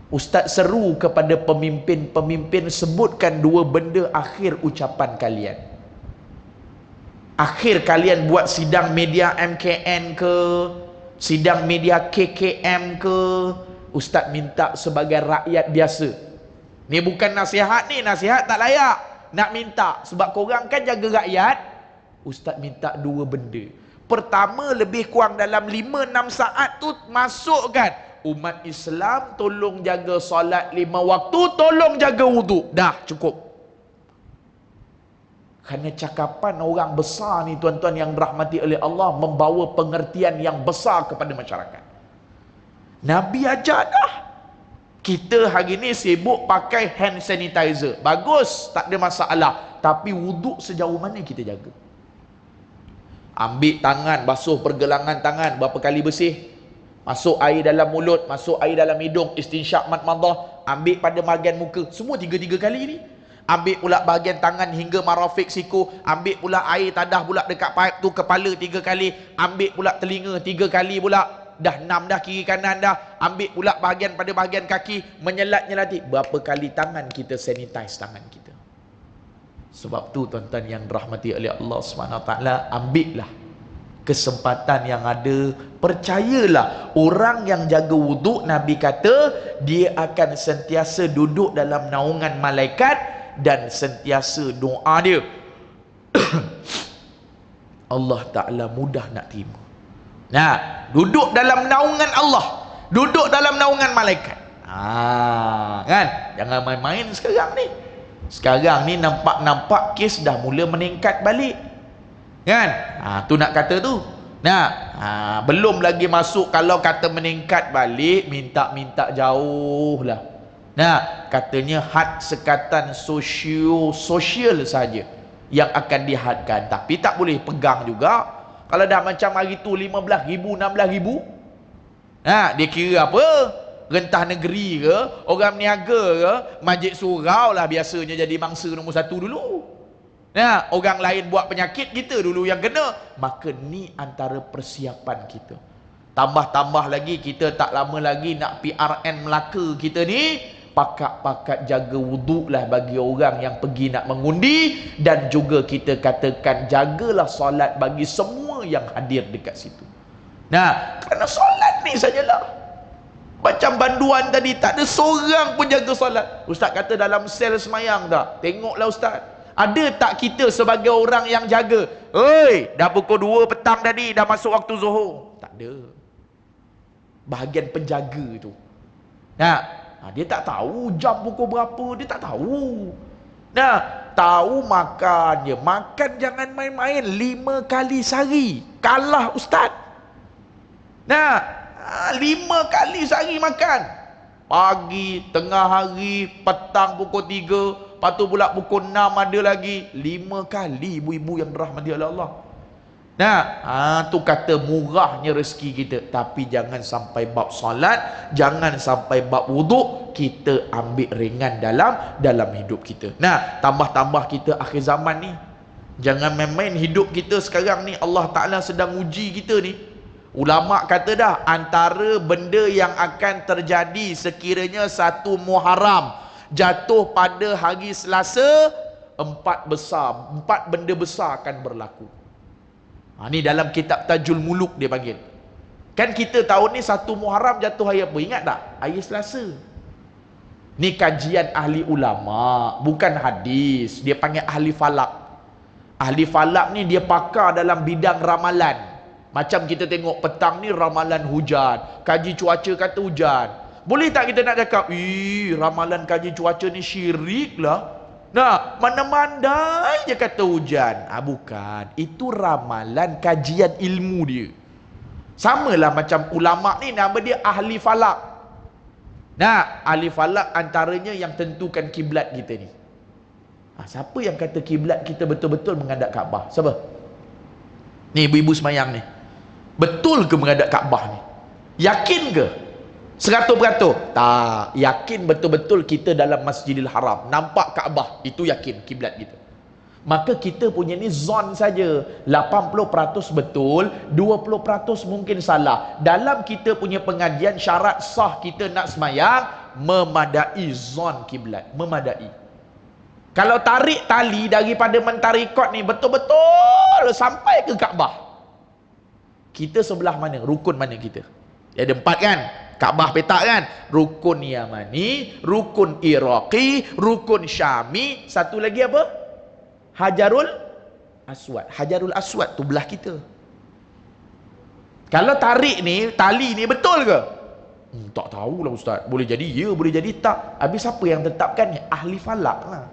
Ustaz seru kepada pemimpin-pemimpin, sebutkan 2 benda akhir ucapan kalian. Akhir kalian buat sidang media MKN ke, sidang media KKM ke, Ustaz minta sebagai rakyat biasa. Ni bukan nasihat ni, nasihat tak layak. Nak minta, sebab korang kan jaga rakyat. Ustaz minta 2 benda. Pertama, lebih kurang dalam 5-6 saat tu masukkan umat Islam tolong jaga solat 5 waktu, tolong jaga wuduk. Dah cukup. Kerana cakapan orang besar ni, tuan-tuan yang dirahmati oleh Allah, membawa pengertian yang besar kepada masyarakat. Nabi ajar dah. Kita hari ni sibuk pakai hand sanitizer. Bagus, tak ada masalah. Tapi wuduk sejauh mana kita jaga? Ambil tangan, basuh pergelangan tangan berapa kali bersih? Masuk air dalam mulut, masuk air dalam hidung, istinsyak madmadah, ambil pada bahagian muka, semua 3 kali ni. Ambil pula bahagian tangan hingga marafiq siku, ambil pula air tadah pula dekat paip tu, kepala 3 kali, ambil pula telinga 3 kali pula. Dah 6 dah, kiri kanan dah. Ambil pula bahagian pada bahagian kaki, menyelat-nyelati. Berapa kali tangan kita sanitize tangan kita? Sebab tu tuan-tuan yang dirahmati oleh Allah SWT, ambillah kesempatan yang ada. Percayalah, orang yang jaga wuduk, Nabi kata dia akan sentiasa duduk dalam naungan malaikat dan sentiasa doa dia Allah Ta'ala mudah nak terima. Nah, duduk dalam naungan Allah, duduk dalam naungan malaikat. Kan? Jangan main-main sekarang ni. Sekarang ni nampak-nampak kes dah mula meningkat balik. Kan? Tu nak kata tu. Nah, belum lagi masuk kalau kata meningkat balik, minta-minta jauh lah. Nah, katanya had sekatan sosial saja yang akan dihadkan. Tapi tak boleh pegang juga. Kalau dah macam hari tu 15,000, 16,000, dia kira apa? Rentah negeri ke, orang niaga ke, masjid surau lah biasanya jadi mangsa nombor 1 dulu. Orang lain buat penyakit, kita dulu yang kena. Maka ni antara persiapan kita. Tambah-tambah lagi, kita tak lama lagi nak PRN Melaka kita ni. Pakat-pakat jaga wuduk lah bagi orang yang pergi nak mengundi. Dan juga kita katakan, jagalah solat bagi semua yang hadir dekat situ. Kerana solat ni sajalah. Macam banduan tadi, tak ada seorang pun jaga solat. Ustaz kata dalam sel semayang tak? Tengoklah Ustaz. Ada tak kita sebagai orang yang jaga? Oi, dah pukul 2 petang dah ni, dah masuk waktu zuhur. Tak ada. Bahagian penjaga tu. Nah, dia tak tahu jam pukul berapa, dia tak tahu. Nah, tahu makan je. Makan jangan main-main 5 kali sehari. Kalah ustaz. Nah, 5 kali sehari makan. Pagi, tengah hari, petang pukul 3, lepas tu pula pukul 6 ada lagi. 5 kali ibu-ibu yang dirahmati oleh Allah. Nah, tu kata murahnya rezeki kita. Tapi jangan sampai bab solat, jangan sampai bab wuduk, kita ambil ringan dalam hidup kita. Nah, tambah-tambah kita akhir zaman ni. Jangan main-main hidup kita sekarang ni. Allah Ta'ala sedang uji kita ni. Ulama kata dah, antara benda yang akan terjadi sekiranya 1 Muharram jatuh pada hari Selasa, 4 benda besar akan berlaku. Ni dalam kitab Tajul Muluk dia panggil. Kan kita tahun ni 1 Muharram jatuh hari apa? Ingat tak? Hari Selasa. Ni kajian ahli ulama, bukan hadis. Dia panggil ahli falak. Ahli falak ni dia pakar dalam bidang ramalan. Macam kita tengok petang ni ramalan hujan, kaji cuaca kata hujan. Boleh tak kita nak cakap, ramalan kaji cuaca ni syirik lah. Nah, mana-mandai je kata hujan. Bukan. Itu ramalan kajian ilmu dia. Samalah macam ulama ni, nama dia ahli falak. Nah, ahli falak antaranya yang tentukan kiblat kita ni. Siapa yang kata kiblat kita betul-betul menghadap Kaabah? Siapa? Ni ibu-ibu semayang ni. Betul ke menghadap Kaabah ni? Yakin ke? 100%? Tak. Yakin betul-betul kita dalam Masjidil Haram, nampak Kaabah, itu yakin kiblat kita. Maka kita punya ni zon saja. 80% betul, 20% mungkin salah. Dalam kita punya pengajian, syarat sah kita nak semayang memadai zon kiblat, memadai. Kalau tarik tali daripada mentarikot ni betul-betul sampai ke Kaabah, kita sebelah mana? Rukun mana kita? Dia ada 4 kan? Kaabah petak kan? Rukun Yamani, rukun Iraqi, rukun Syami, satu lagi apa? Hajarul Aswad. Hajarul Aswad tu belah kita. Kalau tarik ni, tali ni betul ke? Tak tahulah ustaz. Boleh jadi ya, boleh jadi tak. Habis siapa yang tetapkan ni? Ahli falak lah.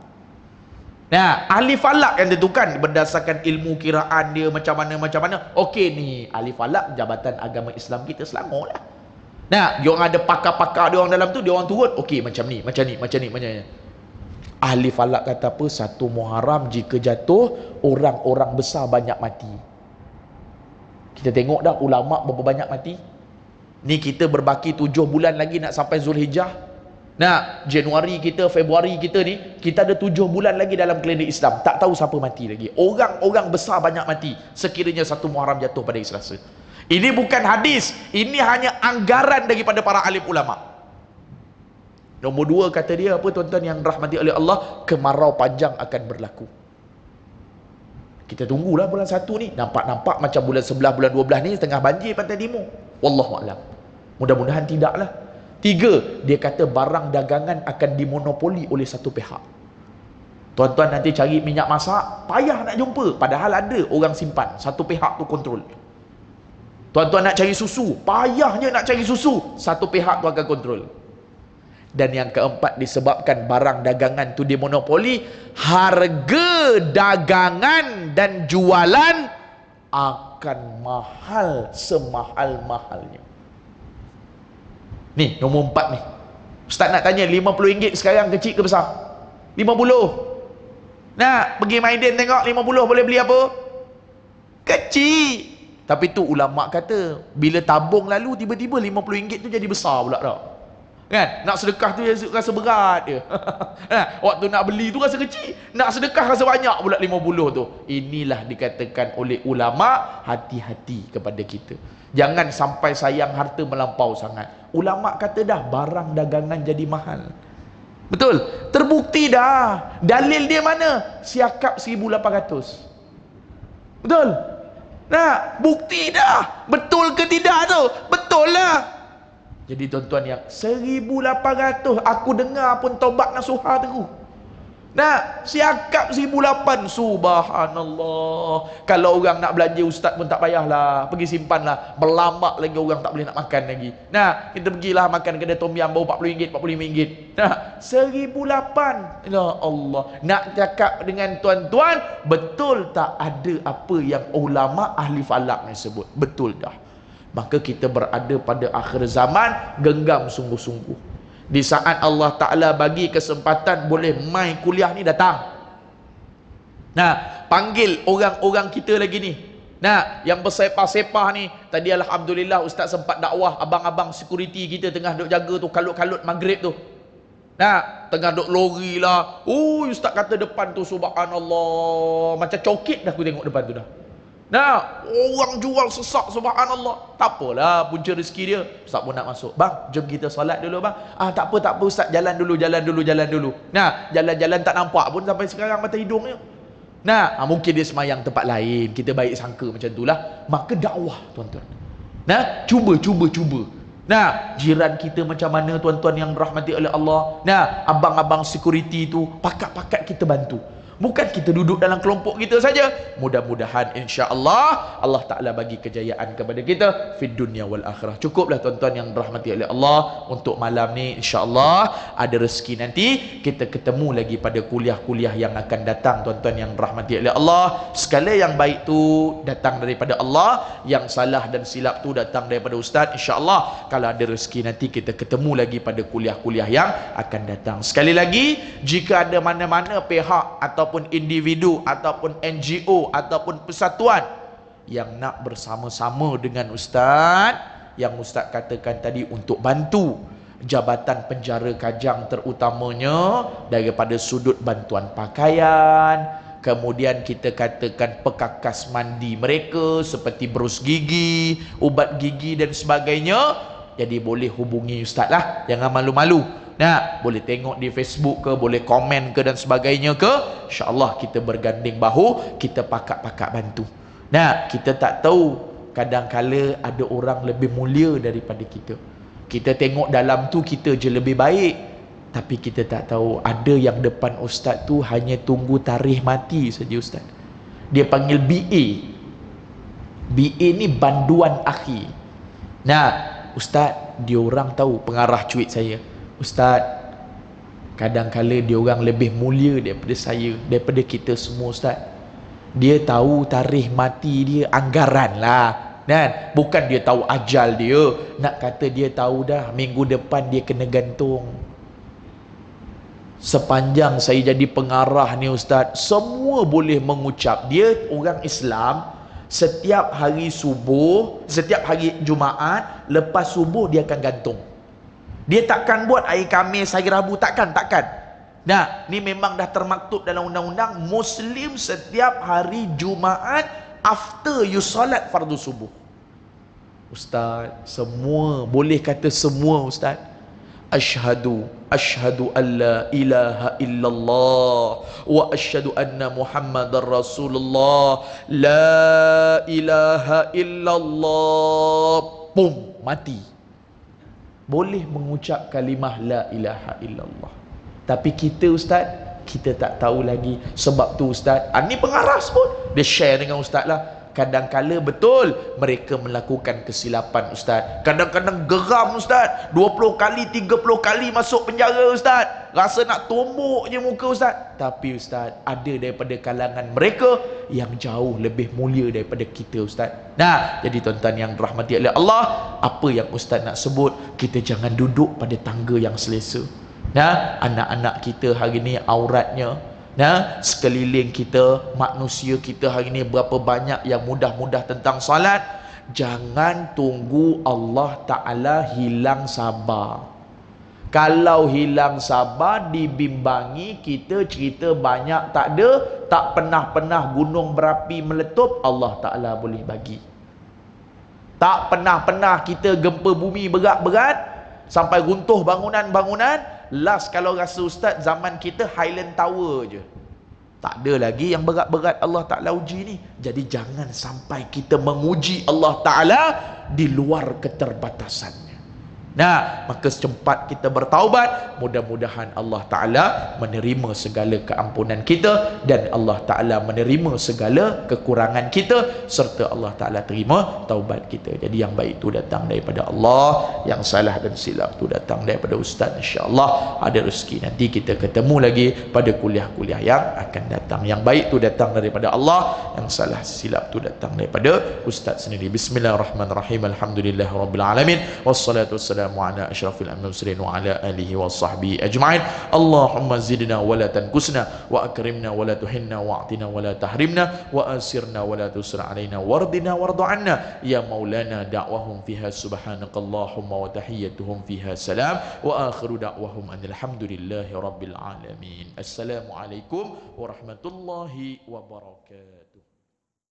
Nah, ahli falak yang tentukan berdasarkan ilmu kiraan dia macam mana. Okey ni, ahli falak Jabatan Agama Islam kita Selangor lah. Nah, dia orang ada pakar-pakar dia orang dalam tu, dia orang turun, okey macam ni. Ahli falak kata apa? 1 Muharram jika jatuh, orang-orang besar banyak mati. Kita tengok dah ulama berapa banyak mati. Ni kita berbaki 7 bulan lagi nak sampai Zulhijjah. Nah, Januari kita, Februari kita ni, kita ada 7 bulan lagi dalam kalender Islam. Tak tahu siapa mati lagi. Orang-orang besar banyak mati sekiranya 1 Muharram jatuh pada hari Selasa. Ini bukan hadis, ini hanya anggaran daripada para alim ulama. Nombor 2 kata dia apa tuan-tuan yang rahmati oleh Allah? Kemarau panjang akan berlaku. Kita tunggulah bulan 1 ni. Nampak-nampak macam bulan 11, bulan 12 ni tengah banjir Pantai Timur. Wallahualam. Mudah-mudahan tidaklah. 3, dia kata barang dagangan akan dimonopoli oleh satu pihak. Tuan-tuan nanti cari minyak masak, payah nak jumpa. Padahal ada orang simpan, satu pihak tu kontrol. Tuan-tuan nak cari susu, payahnya nak cari susu, satu pihak tu akan kontrol. Dan yang keempat, disebabkan barang dagangan tu dimonopoli, harga dagangan dan jualan akan mahal semahal-mahalnya. Ni nombor 4 ni. Ustaz nak tanya, RM50 sekarang kecil ke besar? 50. Nah, pergi Maiden tengok 50 boleh beli apa? Kecil. Tapi tu ulama kata, bila tabung lalu tiba-tiba RM50 tu jadi besar pula dah. Kan? Nak sedekah tu rasa berat dia. Waktu nak beli tu rasa kecil, nak sedekah rasa banyak pula 50 tu. Inilah dikatakan oleh ulama, hati-hati kepada kita. Jangan sampai sayang harta melampau sangat. Ulama kata dah barang dagangan jadi mahal. Betul? Terbukti dah. Dalil dia mana? Siakap 1,800. Betul? Nah, bukti dah. Betul ke tidak tu? Betul lah. Jadi tuan-tuan yang 1,800 aku dengar pun taubat nasuha tu. Nah, siakap 1,800. Subhanallah. Kalau orang nak belanja ustaz pun tak payahlah, pergi simpanlah. Berlambak lagi orang tak boleh nak makan lagi. Nah, kita pergilah makan kedai tom yam bau RM40, RM45. Nah, 1,800. Ya Allah. Nak cakap dengan tuan-tuan, betul tak ada apa yang ulama ahli falak ni sebut? Betul dah. Maka kita berada pada akhir zaman, genggam sungguh-sungguh. Di saat Allah Ta'ala bagi kesempatan boleh mai kuliah ni, datang. Nah, panggil orang-orang kita lagi ni. Nah, yang bersepah-sepah ni. Tadi Alhamdulillah Ustaz sempat dakwah. Abang-abang security kita tengah duk jaga tu, kalut-kalut maghrib tu. Nah, tengah duk lori lah. Ustaz kata depan tu, subhanallah, macam cokit dah aku tengok depan tu dah. Nah, orang jual sesak, subhanallah. Tak apalah, punca rezeki dia. Ustaz pun nak masuk. Bang, jom kita solat dulu bang. Tak apa Ustaz, jalan dulu. Nah, jalan-jalan tak nampak pun sampai sekarang mata hidungnya. Nah, mungkin dia semayang tempat lain. Kita baik sangka macam itulah. Maka dakwah, tuan-tuan. Nah, cuba. Nah, jiran kita macam mana tuan-tuan yang rahmati oleh Allah. Nah, abang-abang security tu, pakat-pakat kita bantu. Bukan kita duduk dalam kelompok kita saja. Mudah-mudahan insya-Allah Allah Ta'ala bagi kejayaan kepada kita fid dunya wal akhirah. Cukuplah tuan-tuan yang dirahmati oleh Allah. Untuk malam ni insya-Allah ada rezeki nanti kita ketemu lagi pada kuliah-kuliah yang akan datang tuan-tuan yang dirahmati oleh Allah. Segala yang baik tu datang daripada Allah, yang salah dan silap tu datang daripada ustaz. Insya-Allah kalau ada rezeki nanti kita ketemu lagi pada kuliah-kuliah yang akan datang. Sekali lagi, jika ada mana-mana pihak ataupun individu ataupun NGO ataupun persatuan yang nak bersama-sama dengan ustaz, yang ustaz katakan tadi, untuk bantu Jabatan Penjara Kajang terutamanya daripada sudut bantuan pakaian, kemudian kita katakan pekakas mandi mereka seperti berus gigi, ubat gigi dan sebagainya, jadi boleh hubungi ustaz lah, jangan malu-malu. Nah, boleh tengok di Facebook ke, boleh komen ke dan sebagainya ke. InsyaAllah kita berganding bahu, kita pakat-pakat bantu. Nah, kita tak tahu, kadang-kala ada orang lebih mulia daripada kita. Kita tengok dalam tu kita je lebih baik, tapi kita tak tahu ada yang depan ustaz tu hanya tunggu tarikh mati saja ustaz. Dia panggil BA. BA ni banduan akhir. Nah, ustaz, dia orang tahu pengarah cuit saya. Ustaz, kadang-kala dia orang lebih mulia daripada saya, daripada kita semua ustaz. Dia tahu tarikh mati dia, anggaran lah, kan? Bukan dia tahu ajal dia. Nak kata dia tahu dah minggu depan dia kena gantung. Sepanjang saya jadi pengarah ni ustaz, semua boleh mengucap. Dia orang Islam, setiap hari subuh, setiap hari Jumaat, lepas subuh dia akan gantung. Dia takkan buat hari Khamis, hari Rabu, takkan. Nah, ni memang dah termaktub dalam undang-undang. Muslim setiap hari Jumaat after you solat fardu subuh. Ustaz, semua, boleh kata semua ustaz. Asyhadu an la ilaha illallah wa asyhadu anna Muhammadar Rasulullah. La ilaha illallah. Pum, mati. Boleh mengucap kalimah la ilaha illallah. Tapi kita ustaz, kita tak tahu lagi. Sebab tu ustaz, ni pengarah pun dia share dengan ustaz lah. Kadang-kala betul mereka melakukan kesilapan ustaz. Kadang-kadang geram ustaz, 20 kali 30 kali masuk penjara ustaz, rasa nak tumbuk je muka ustaz. Tapi ustaz, ada daripada kalangan mereka yang jauh lebih mulia daripada kita ustaz. Nah, jadi tuan-tuan yang dirahmati oleh Allah, apa yang ustaz nak sebut, kita jangan duduk pada tangga yang selesa. Nah, anak-anak kita hari ni auratnya, nah, sekeliling kita, manusia kita hari ni berapa banyak yang mudah-mudah tentang salat. Jangan tunggu Allah Ta'ala hilang sabar. Kalau hilang sabar, dibimbangi, kita cerita banyak tak ada, tak pernah-pernah gunung berapi meletup, Allah Ta'ala boleh bagi. Tak pernah-pernah kita gempa bumi berat-berat sampai runtuh bangunan-bangunan. Last kalau rasa ustaz, zaman kita Highland Tower je. Tak ada lagi yang berat-berat Allah Ta'ala uji ni. Jadi jangan sampai kita menguji Allah Ta'ala di luar keterbatasannya. Nah, maka secepat kita bertaubat, mudah-mudahan Allah Ta'ala menerima segala keampunan kita, dan Allah Ta'ala menerima segala kekurangan kita, serta Allah Ta'ala terima taubat kita. Jadi yang baik itu datang daripada Allah, yang salah dan silap itu datang daripada Ustaz. InsyaAllah ada rezeki, nanti kita ketemu lagi pada kuliah-kuliah yang akan datang. Yang baik itu datang daripada Allah, yang salah silap itu datang daripada Ustaz sendiri. Bismillahirrahmanirrahim. Alhamdulillahirrabbilalamin. Wassalatu wassalamu ala asyrafil mursalin wa ala alihi wa sahbihi ajma'in. Allahumma zidna wa la tanqusna, wa akrimna wa la tuhinna, wa a'tina wa la tahrimna, wa asirna wa la tusra alaina, wardina wardu anna ya maulana. Da'wahum fiha subhanakallahumma wa tahiyyatuhum fiha salam, wa akhiru da'wahum alhamdulillahi rabbil alamin. Assalamualaikum warahmatullahi wabarakatuh.